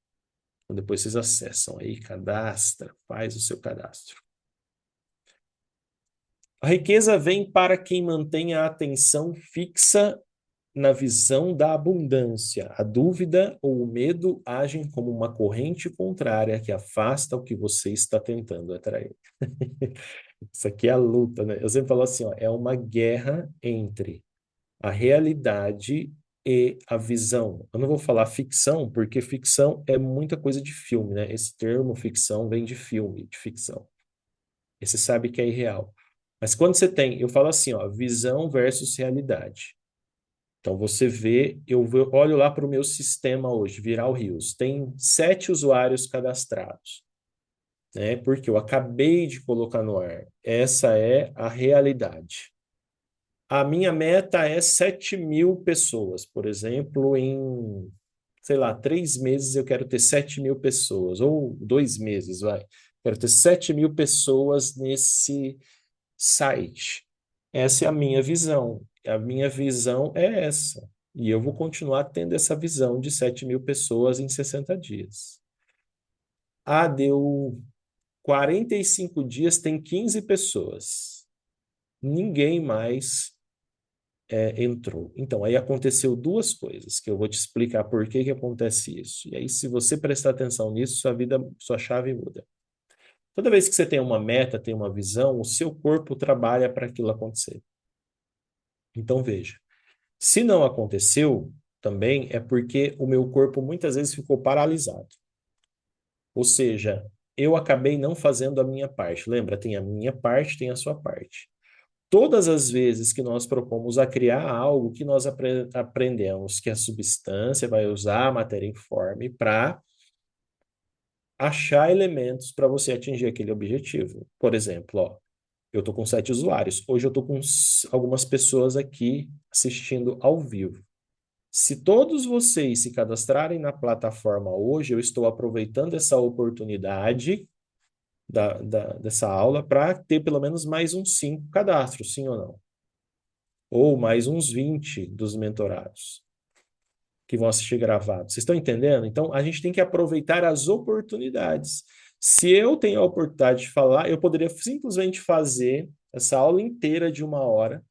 Então, depois vocês acessam aí, cadastra, faz o seu cadastro. A riqueza vem para quem mantém a atenção fixa na visão da abundância. A dúvida ou o medo agem como uma corrente contrária que afasta o que você está tentando atrair. Isso aqui é a luta, né? Eu sempre falo assim, ó, é uma guerra entre a realidade e a visão. Eu não vou falar ficção, porque ficção é muita coisa de filme, né? Esse termo ficção vem de filme, de ficção. E você sabe que é irreal. Mas quando você tem, eu falo assim, ó, visão versus realidade. Então você vê, olho lá para o meu sistema hoje, Viral Rios, tem 7 usuários cadastrados, né? Porque eu acabei de colocar no ar. Essa é a realidade. A minha meta é 7 mil pessoas, por exemplo, em, sei lá, 3 meses eu quero ter 7 mil pessoas, ou 2 meses, vai. Quero ter 7 mil pessoas nesse site. Essa é a minha visão. A minha visão é essa. E eu vou continuar tendo essa visão de 7 mil pessoas em 60 dias. Ah, deu 45 dias, tem 15 pessoas. Ninguém mais entrou. Então, aí aconteceu duas coisas, que eu vou te explicar por que que acontece isso. E aí, se você prestar atenção nisso, sua vida, sua chave muda. Toda vez que você tem uma meta, tem uma visão, o seu corpo trabalha para aquilo acontecer. Então, veja, se não aconteceu, também é porque o meu corpo muitas vezes ficou paralisado. Ou seja, eu acabei não fazendo a minha parte. Lembra, tem a minha parte, tem a sua parte. Todas as vezes que nós propomos a criar algo que nós aprendemos que a substância vai usar a matéria informe para achar elementos para você atingir aquele objetivo. Por exemplo, ó, eu estou com 7 usuários. Hoje eu estou com algumas pessoas aqui assistindo ao vivo. Se todos vocês se cadastrarem na plataforma hoje, eu estou aproveitando essa oportunidade dessa aula para ter pelo menos mais uns 5 cadastros, sim ou não? Ou mais uns 20 dos mentorados que vão assistir gravado. Vocês estão entendendo? Então, a gente tem que aproveitar as oportunidades. Se eu tenho a oportunidade de falar, eu poderia simplesmente fazer essa aula inteira de 1 hora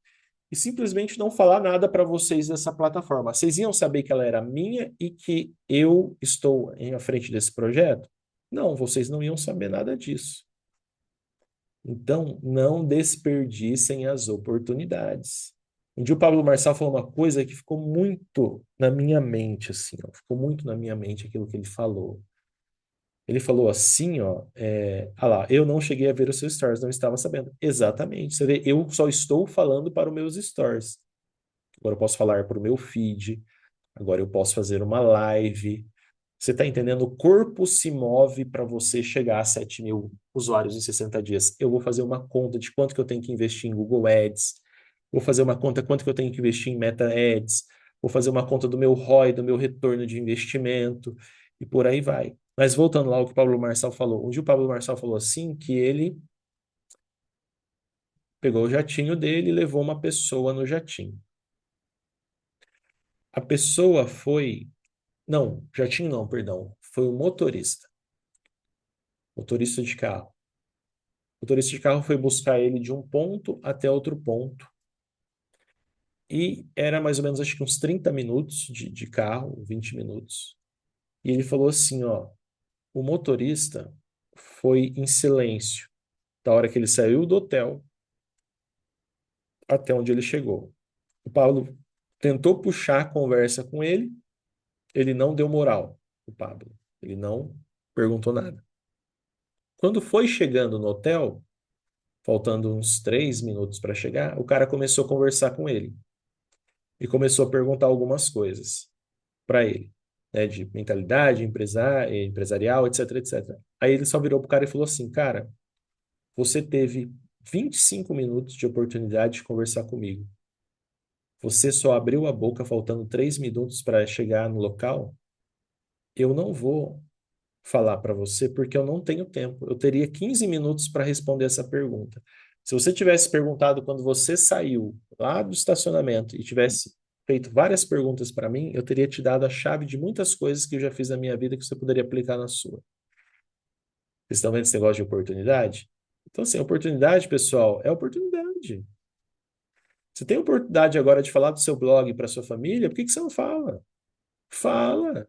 e simplesmente não falar nada para vocês dessa plataforma. Vocês iam saber que ela era minha e que eu estou à frente desse projeto? Não, vocês não iam saber nada disso. Então, não desperdicem as oportunidades. Um dia o Pablo Marçal falou uma coisa que ficou muito na minha mente, assim, ó, ficou muito na minha mente aquilo que ele falou. Ele falou assim, ó, ah lá, eu não cheguei a ver os seus stories, não estava sabendo. Exatamente. Você vê, eu só estou falando para os meus stories. Agora eu posso falar para o meu feed, agora eu posso fazer uma live. Você está entendendo? O corpo se move para você chegar a 7.000 usuários em 60 dias. Eu vou fazer uma conta de quanto que eu tenho que investir em Google Ads. Vou fazer uma conta quanto que eu tenho que investir em Meta Ads. Vou fazer uma conta do meu ROI, do meu retorno de investimento. E por aí vai. Mas voltando lá ao que o Pablo Marçal falou. Um dia o Pablo Marçal falou assim que ele pegou o jatinho dele e levou uma pessoa no jatinho. A pessoa foi... Não, jatinho não, perdão. Foi o motorista. Motorista de carro. O motorista de carro foi buscar ele de um ponto até outro ponto. E era mais ou menos, acho que uns 30 minutos de carro, 20 minutos. E ele falou assim, ó, o motorista foi em silêncio da hora que ele saiu do hotel até onde ele chegou. O Pablo tentou puxar a conversa com ele não deu moral, o Pablo. Ele não perguntou nada. Quando foi chegando no hotel, faltando uns 3 minutos para chegar, o cara começou a conversar com ele e começou a perguntar algumas coisas para ele, né, de mentalidade empresarial, etc, etc. Aí ele só virou pro cara e falou assim, cara, você teve 25 minutos de oportunidade de conversar comigo. Você só abriu a boca faltando 3 minutos para chegar no local. Eu não vou falar para você porque eu não tenho tempo. Eu teria 15 minutos para responder essa pergunta. Se você tivesse perguntado quando você saiu lá do estacionamento e tivesse feito várias perguntas para mim, eu teria te dado a chave de muitas coisas que eu já fiz na minha vida que você poderia aplicar na sua. Vocês estão vendo esse negócio de oportunidade? Então, assim, oportunidade, pessoal, é oportunidade. Você tem a oportunidade agora de falar do seu blog para sua família, por que que você não fala? Fala.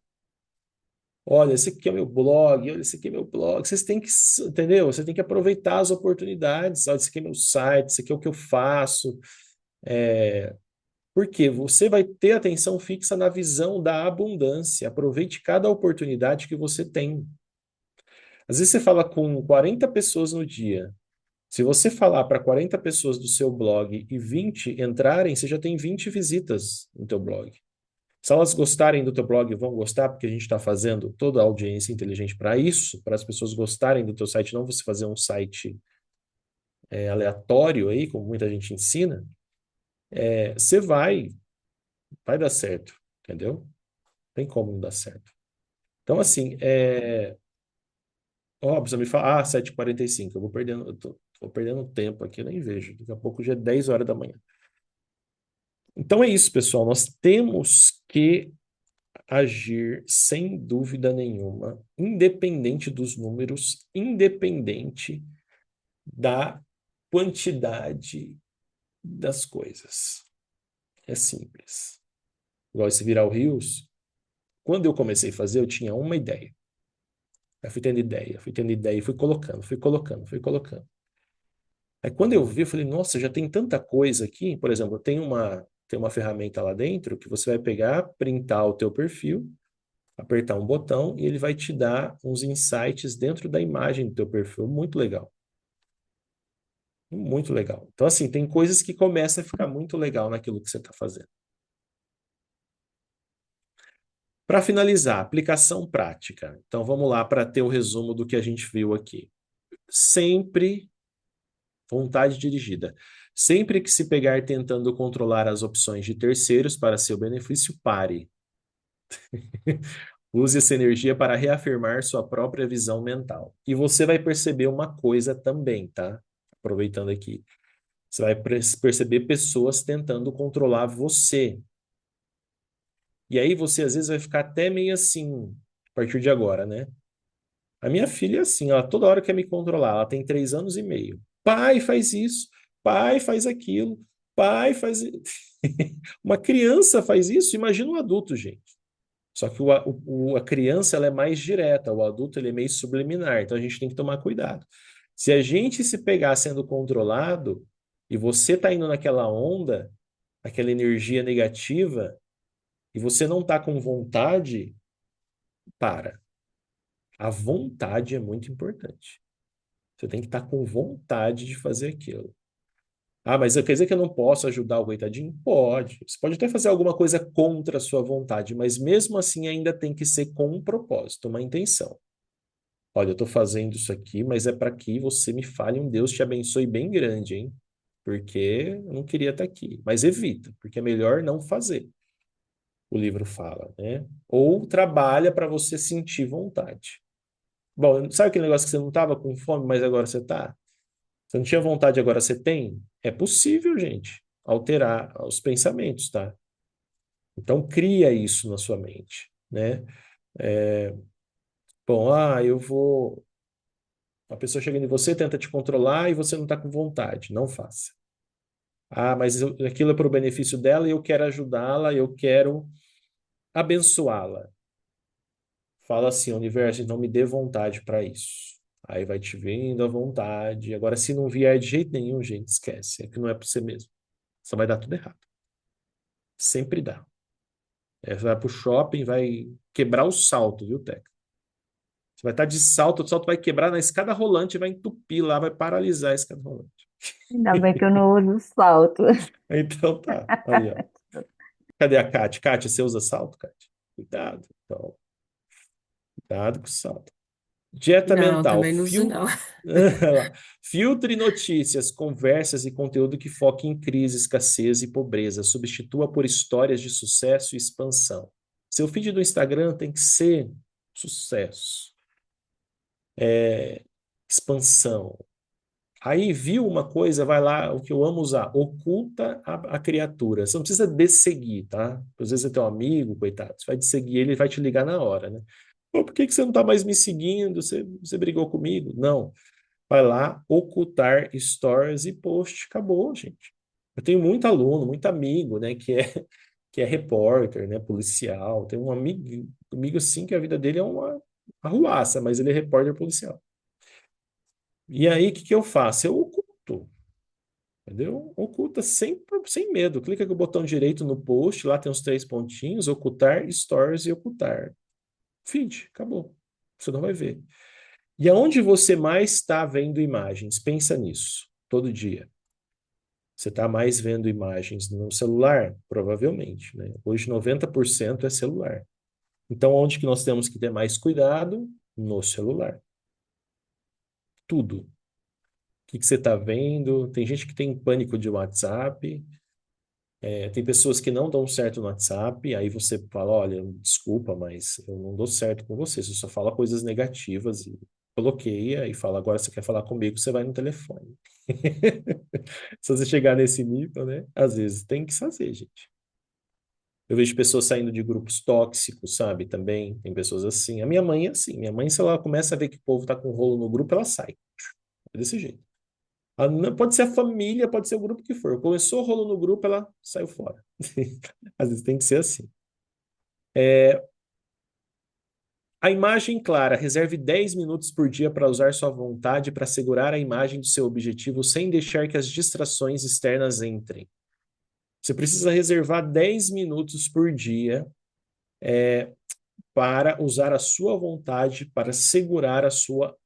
Olha, esse aqui é meu blog, olha, esse aqui é meu blog. Vocês têm que, entendeu? Você tem que aproveitar as oportunidades. Olha, esse aqui é meu site, esse aqui é o que eu faço. Porque você vai ter atenção fixa na visão da abundância. Aproveite cada oportunidade que você tem. Às vezes você fala com 40 pessoas no dia. Se você falar para 40 pessoas do seu blog e 20 entrarem, você já tem 20 visitas no teu blog. Se elas gostarem do teu blog, vão gostar, porque a gente está fazendo toda a audiência inteligente para isso, para as pessoas gostarem do teu site, não você fazer um site aleatório aí, como muita gente ensina, você vai dar certo, entendeu? Não tem como não dar certo. Então, assim, óbvio, você me fala, 7h45, eu vou perdendo, tô perdendo tempo aqui, eu nem vejo, daqui a pouco já é 10 horas da manhã. Então é isso, pessoal, nós temos que agir sem dúvida nenhuma, independente dos números, independente da quantidade das coisas. É simples. Igual esse Viral Rios, quando eu comecei a fazer, eu tinha uma ideia. Eu fui tendo ideia, e fui colocando, fui colocando, fui colocando. Aí quando eu vi, eu falei, nossa, já tem tanta coisa aqui. Por exemplo, tem uma ferramenta lá dentro que você vai pegar, printar o teu perfil, apertar um botão e ele vai te dar uns insights dentro da imagem do teu perfil. Muito legal. Muito legal. Então, assim, tem coisas que começam a ficar muito legal naquilo que você está fazendo. Para finalizar, aplicação prática. Então, vamos lá para ter o resumo do que a gente viu aqui. Sempre vontade dirigida. Sempre que se pegar tentando controlar as opções de terceiros para seu benefício, pare. Use essa energia para reafirmar sua própria visão mental. E você vai perceber uma coisa também, tá? Aproveitando aqui. Você vai perceber pessoas tentando controlar você. E aí você às vezes vai ficar até meio assim, a partir de agora, né? A minha filha é assim, ela toda hora quer me controlar. Ela tem 3 anos e meio. Pai, faz isso. Pai, faz aquilo. Pai, faz... Uma criança faz isso, imagina um adulto, gente. Só que a criança ela é mais direta, o adulto ele é meio subliminar, então a gente tem que tomar cuidado. Se a gente se pegar sendo controlado e você tá indo naquela onda, aquela energia negativa, e você não tá com vontade, para. A vontade é muito importante. Você tem que estar com vontade de fazer aquilo. Ah, mas quer dizer que eu não posso ajudar o coitadinho? Pode. Você pode até fazer alguma coisa contra a sua vontade, mas mesmo assim ainda tem que ser com um propósito, uma intenção. Olha, eu estou fazendo isso aqui, mas é para que você me fale um Deus te abençoe bem grande, hein? Porque eu não queria estar aqui. Mas evita, porque é melhor não fazer, o livro fala, né? Ou trabalha para você sentir vontade. Bom, sabe aquele negócio que você não estava com fome, mas agora você está? Você não tinha vontade, agora você tem? É possível, gente, alterar os pensamentos, tá? Então, cria isso na sua mente, né? Bom, eu vou. A pessoa chega em você, tenta te controlar e você não está com vontade. Não faça. Ah, mas aquilo é para o benefício dela e eu quero ajudá-la, eu quero abençoá-la. Fala assim, universo, não me dê vontade para isso. Aí vai te vindo a vontade. Agora, se não vier de jeito nenhum, gente, esquece. É que não é para você mesmo. Só vai dar tudo errado. Sempre dá. Você vai pro shopping, vai quebrar o salto, viu, Teca? Você vai estar de salto, o salto vai quebrar na escada rolante, vai entupir lá, vai paralisar a escada rolante. Ainda bem que eu não uso salto. Então tá, aí, ó. Cadê a Kátia? Kátia, você usa salto, Kátia? Cuidado, então, cuidado com o salto. Dieta Não, mental. também não uso, não. Filtre notícias, conversas e conteúdo que foque em crise, escassez e pobreza. Substitua por histórias de sucesso e expansão. Seu feed do Instagram tem que ser sucesso, expansão. Aí viu uma coisa, vai lá, o que eu amo usar, oculta a criatura. Você não precisa desseguir, tá? Às vezes você tem um amigo, coitado, você vai desseguir ele, ele vai te ligar na hora, né? Pô, por que que você não tá mais me seguindo? Você brigou comigo? Não. Vai lá, ocultar stories e post. Acabou, gente. Eu tenho muito aluno, muito amigo, né, que é repórter, né, policial. Tem um amigo assim que a vida dele é uma arruaça, mas ele é repórter policial. E aí, o que que eu faço? Eu oculto, entendeu? Oculta sem medo. Clica com o botão direito no post, lá tem os três pontinhos, ocultar, stories e ocultar. Feed, acabou. Você não vai ver. E aonde você mais está vendo imagens? Pensa nisso, todo dia. Você está mais vendo imagens no celular? Provavelmente, né? Hoje 90% é celular. Então, onde que nós temos que ter mais cuidado? No celular. Tudo. O que que você está vendo? Tem gente que tem pânico de WhatsApp. Tem pessoas que não dão certo no WhatsApp. Aí você fala, olha, desculpa, mas eu não dou certo com você. Você só fala coisas negativas e bloqueia e fala, agora você quer falar comigo, você vai no telefone. Se você chegar nesse nível, né? Às vezes tem que fazer, gente. Eu vejo pessoas saindo de grupos tóxicos, sabe? Também tem pessoas assim. A minha mãe é assim. Minha mãe, se ela começa a ver que o povo tá com rolo no grupo, ela sai. É desse jeito. Pode ser a família, pode ser o grupo que for. Começou o rolo no grupo, ela saiu fora. Às vezes tem que ser assim. A imagem clara. Reserve 10 minutos por dia para usar sua vontade para segurar a imagem do seu objetivo sem deixar que as distrações externas entrem. Você precisa reservar 10 minutos por dia para usar a sua vontade para segurar a sua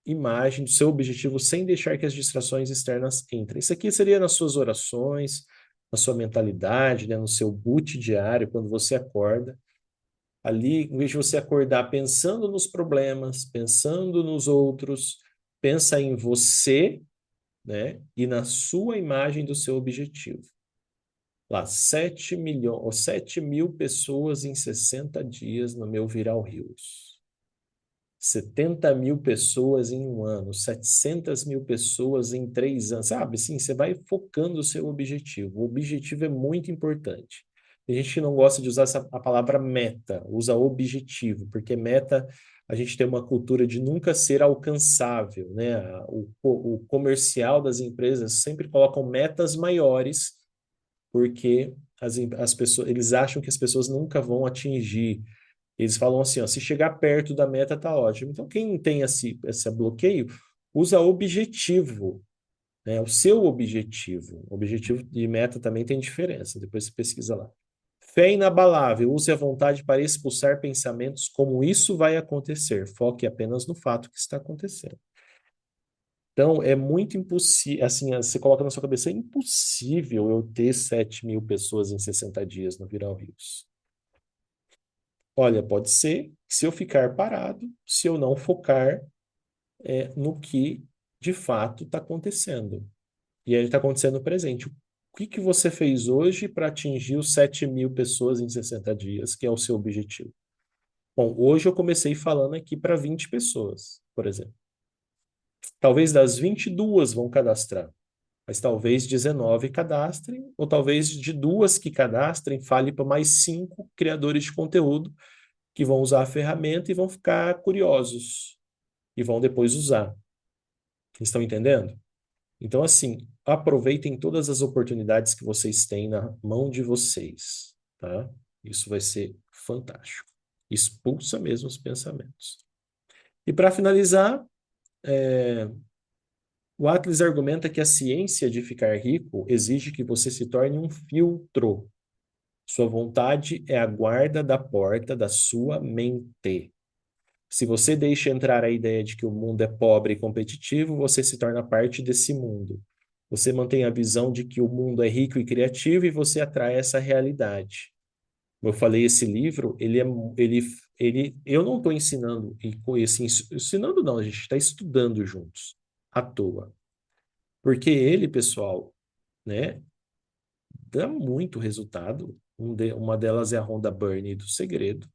imagem do seu objetivo sem deixar que as distrações externas entrem. Isso aqui seria nas suas orações, na sua mentalidade, né, no seu boot diário, quando você acorda. Ali, em vez de você acordar pensando nos problemas, pensando nos outros, pensa em você, né, e na sua imagem do seu objetivo. Lá, 7 mil pessoas em 60 dias no meu Viral Rios. 70 mil pessoas em um ano, 700 mil pessoas em 3 anos, sabe? Assim, você vai focando o seu objetivo. O objetivo é muito importante. Tem gente que não gosta de usar a palavra meta, usa objetivo, porque meta, a gente tem uma cultura de nunca ser alcançável, né? O comercial das empresas sempre colocam metas maiores, porque as pessoas, eles acham que as pessoas nunca vão atingir. Eles falam assim, ó, se chegar perto da meta tá ótimo. Então, quem tem esse bloqueio Usa objetivo, né? O seu objetivo. Objetivo e meta também tem diferença. Depois você pesquisa lá. Fé inabalável. Use a vontade para expulsar pensamentos como isso vai acontecer. Foque apenas no fato que está acontecendo. Então, é muito impossível, assim, você coloca na sua cabeça, é impossível eu ter 7.000 pessoas em 60 dias no Viral Rios. Olha, pode ser se eu ficar parado, se eu não focar no que de fato está acontecendo. E aí está acontecendo no presente. O que que você fez hoje para atingir os 7.000 pessoas em 60 dias, que é o seu objetivo? Bom, hoje eu comecei falando aqui para 20 pessoas, por exemplo. Talvez das 22 vão cadastrar, mas talvez 19 cadastrem, ou talvez de duas que cadastrem, fale para mais 5 criadores de conteúdo que vão usar a ferramenta e vão ficar curiosos e vão depois usar. Estão entendendo? Então, assim, aproveitem todas as oportunidades que vocês têm na mão de vocês, tá? Isso vai ser fantástico. Expulsa mesmo os pensamentos. E para finalizar, o Atlas argumenta que a ciência de ficar rico exige que você se torne um filtro. Sua vontade é a guarda da porta da sua mente. Se você deixa entrar a ideia de que o mundo é pobre e competitivo, você se torna parte desse mundo. Você mantém a visão de que o mundo é rico e criativo e você atrai essa realidade. Como eu falei, esse livro, eu não estou ensinando, assim, ensinando não, a gente está estudando juntos, à toa. Porque ele, pessoal, né, dá muito resultado. Uma delas é a Rhonda Byrne do Segredo.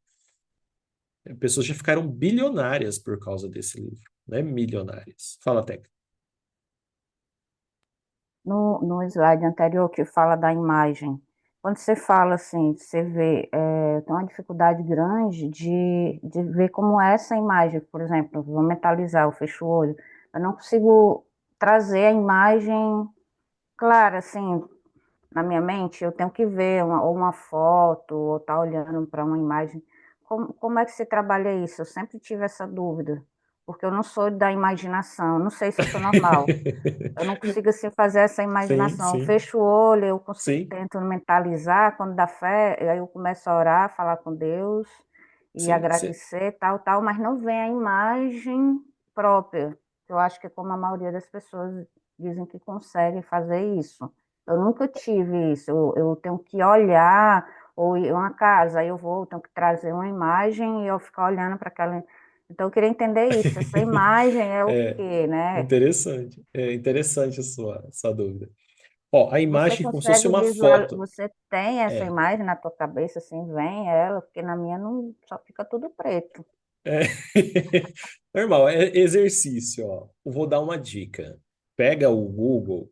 Pessoas já ficaram bilionárias por causa desse livro, né? Milionárias. Fala, Teca. No slide anterior que fala da imagem, quando você fala assim, você vê, tem uma dificuldade grande de ver como é essa imagem, por exemplo, vou mentalizar, eu fecho o olho, eu não consigo trazer a imagem clara, assim, na minha mente, eu tenho que ver ou uma foto, ou estar olhando para uma imagem. Como é que você trabalha isso? Eu sempre tive essa dúvida, porque eu não sou da imaginação, eu não sei se eu sou normal. Eu não consigo assim, fazer essa Sim, imaginação. Eu sim, fecho o olho, eu consigo, sim, tento mentalizar, quando dá fé, aí eu começo a orar, falar com Deus e sim. agradecer, tal, tal, mas não vem a imagem própria. Eu acho que é como a maioria das pessoas dizem que consegue fazer isso. Eu nunca tive isso. Eu tenho que olhar, ou ir a uma casa, aí eu vou, tenho que trazer uma imagem e eu ficar olhando para aquela. Então, eu queria entender isso. Essa imagem é o É quê, né? interessante. É interessante a sua dúvida. Ó, a Você imagem é como se fosse consegue uma visualizar, foto. você tem essa É, imagem na tua cabeça, assim, vem ela, porque na minha não, só fica tudo preto. é. Normal, é exercício, ó. Eu vou dar uma dica. Pega o Google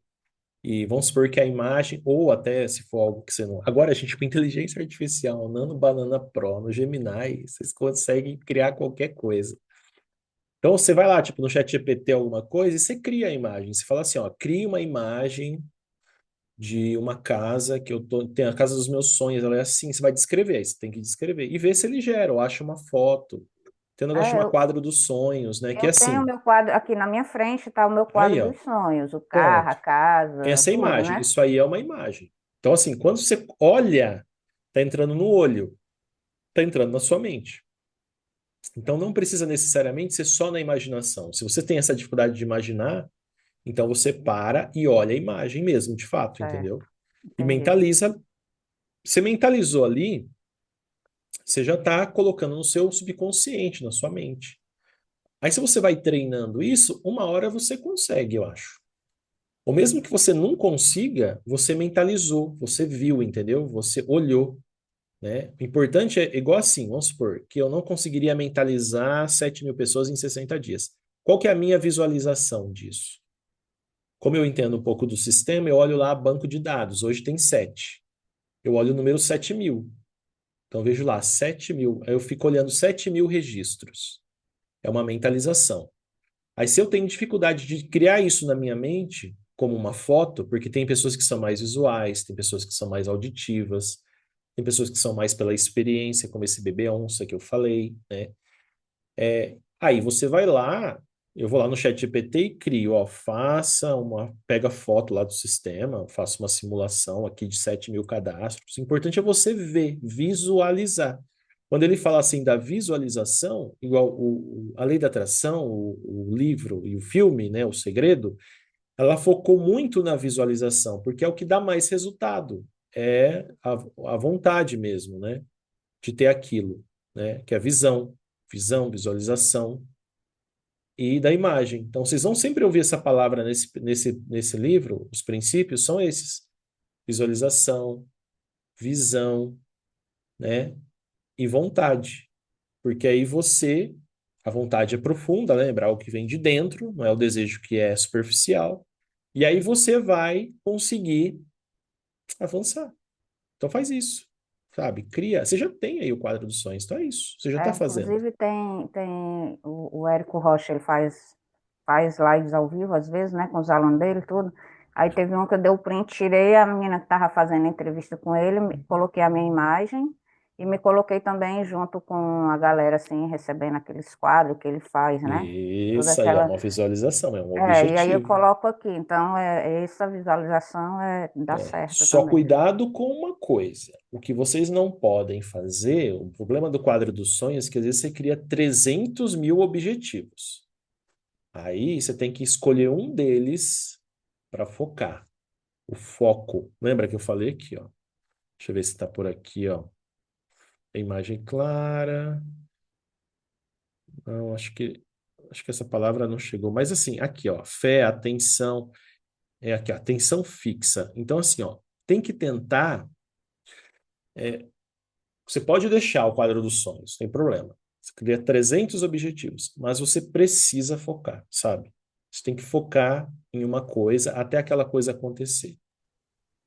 e vamos supor que a imagem, ou até se for algo que você não. Agora, a gente, com inteligência artificial, Nano Banana Pro, no Gemini, vocês conseguem criar qualquer coisa. Então, você vai lá, tipo, no ChatGPT alguma coisa, e você cria a imagem. Você fala assim, ó, cria uma imagem de uma casa que tem a casa dos meus sonhos. Ela é assim, você vai descrever, aí você tem que descrever. E ver se ele gera, ou acha uma foto. Tem um negócio É, chamado quadro dos sonhos, né? Que é eu tenho o assim, meu quadro, aqui na minha frente está o meu quadro aí, ó, dos sonhos, o carro, a pronto. casa, Essa é a tudo, imagem. né? Isso aí é uma imagem. Então, assim, quando você olha, tá entrando no olho, tá entrando na sua mente. Então, não precisa necessariamente ser só na imaginação. Se você tem essa dificuldade de imaginar, então você para e olha a imagem mesmo, de fato, Certo, entendeu? E entendi. mentaliza. Você mentalizou ali, você já está colocando no seu subconsciente, na sua mente. Aí, se você vai treinando isso, uma hora você consegue, eu acho. Ou mesmo que você não consiga, você mentalizou, você viu, entendeu? Você olhou, né? O importante é igual assim, vamos supor, que eu não conseguiria mentalizar 7.000 pessoas em 60 dias. Qual que é a minha visualização disso? Como eu entendo um pouco do sistema, eu olho lá banco de dados. Hoje tem 7. Eu olho o número 7.000. Então, eu vejo lá, 7.000. Aí eu fico olhando 7.000 registros. É uma mentalização. Aí, se eu tenho dificuldade de criar isso na minha mente, como uma foto, porque tem pessoas que são mais visuais, tem pessoas que são mais auditivas, tem pessoas que são mais pela experiência, como esse bebê onça que eu falei, né? Aí você vai lá eu vou lá no ChatGPT e crio, ó, pega foto lá do sistema, faça uma simulação aqui de 7.000 cadastros. O importante é você ver, visualizar. Quando ele fala assim da visualização, igual a lei da atração, o livro e o filme, né, O Segredo, ela focou muito na visualização, porque é o que dá mais resultado. É a vontade mesmo, né, de ter aquilo, né, que é a visão, visualização e da imagem. Então, vocês vão sempre ouvir essa palavra nesse livro, os princípios são esses: visualização, visão, né, e vontade. Porque aí a vontade é profunda, lembra? Algo que vem de dentro, não é o desejo que é superficial. E aí você vai conseguir avançar. Então faz isso, sabe? Cria. Você já tem aí o quadro dos sonhos, então é isso. Você já está fazendo. Inclusive tem o Érico Rocha, ele faz lives ao vivo, às vezes, né, com os alunos dele e tudo. Aí teve um que eu dei o print, tirei a menina que estava fazendo a entrevista com ele, coloquei a minha imagem e me coloquei também junto com a galera, assim, recebendo aqueles quadros que ele faz, né? Toda Isso aí é aquela. uma visualização, é um E aí eu objetivo. coloco aqui, então essa visualização dá certo Só também. cuidado com uma coisa. O que vocês não podem fazer, o problema do quadro dos sonhos é que às vezes você cria 300.000 objetivos. Aí você tem que escolher um deles para focar. O foco. Lembra que eu falei aqui, ó? Deixa eu ver se está por aqui, ó. A imagem clara. Não, acho que essa palavra não chegou. Mas assim, aqui, ó, fé, atenção, é aqui, ó, atenção fixa. Então assim, ó, tem que tentar. Você pode deixar o quadro dos sonhos, sem problema. Você cria 300 objetivos, mas você precisa focar, sabe? Você tem que focar em uma coisa até aquela coisa acontecer.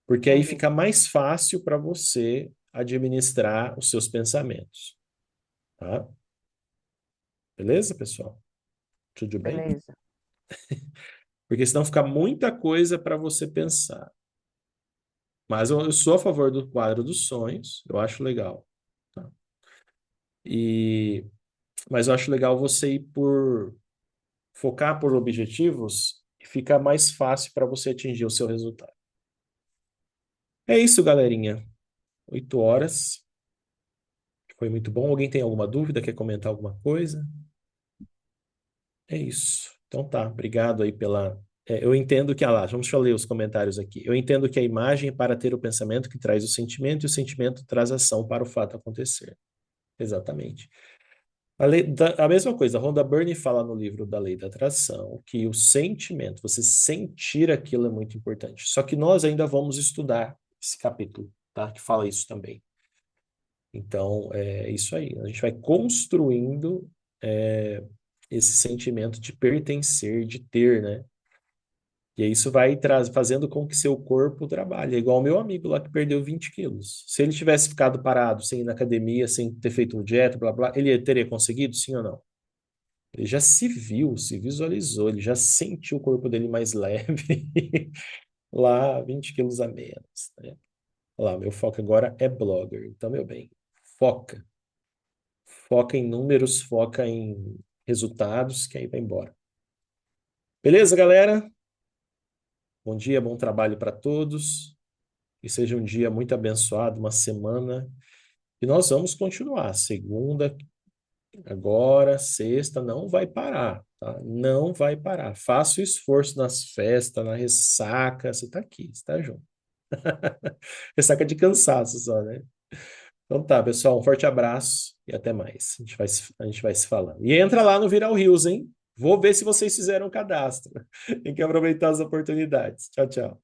Porque aí Entendi. fica mais fácil para você administrar os seus pensamentos, tá? Beleza, pessoal? Tudo bem? Beleza. Porque senão fica muita coisa para você pensar. Mas eu sou a favor do quadro dos sonhos, eu acho legal, tá? E, mas eu acho legal você ir focar por objetivos e fica mais fácil para você atingir o seu resultado. É isso, galerinha. 8 horas. Foi muito bom. Alguém tem alguma dúvida? Quer comentar alguma coisa? É isso. Então tá, obrigado aí pela. Eu entendo que, lá, vamos ler os comentários aqui. Eu entendo que a imagem é para ter o pensamento que traz o sentimento e o sentimento traz ação para o fato acontecer. Exatamente. A mesma coisa, a Rhonda Byrne fala no livro da Lei da Atração que o sentimento, você sentir aquilo é muito importante. Só que nós ainda vamos estudar esse capítulo, tá? Que fala isso também. Então, é isso aí. A gente vai construindo esse sentimento de pertencer, de ter, né? E aí isso vai fazendo com que seu corpo trabalhe. É igual o meu amigo lá que perdeu 20 quilos. Se ele tivesse ficado parado, sem ir na academia, sem ter feito uma dieta, blá, blá, ele teria conseguido, sim ou não? Ele já se viu, se visualizou, ele já sentiu o corpo dele mais leve, lá 20 quilos a menos, né? Olha lá, meu foco agora é blogger. Então, meu bem, foca. Foca em números, foca em resultados, que aí vai embora. Beleza, galera? Bom dia, bom trabalho para todos. Que seja um dia muito abençoado, uma semana. E nós vamos continuar. Segunda, agora, sexta, não vai parar, tá? Não vai parar. Faça o esforço nas festas, na ressaca. Você está aqui, você está junto. Ressaca de cansaço só, né? Então tá, pessoal, um forte abraço e até mais. A gente vai se falando. E entra lá no Viral Rios, hein? Vou ver se vocês fizeram o cadastro. Tem que aproveitar as oportunidades. Tchau, tchau.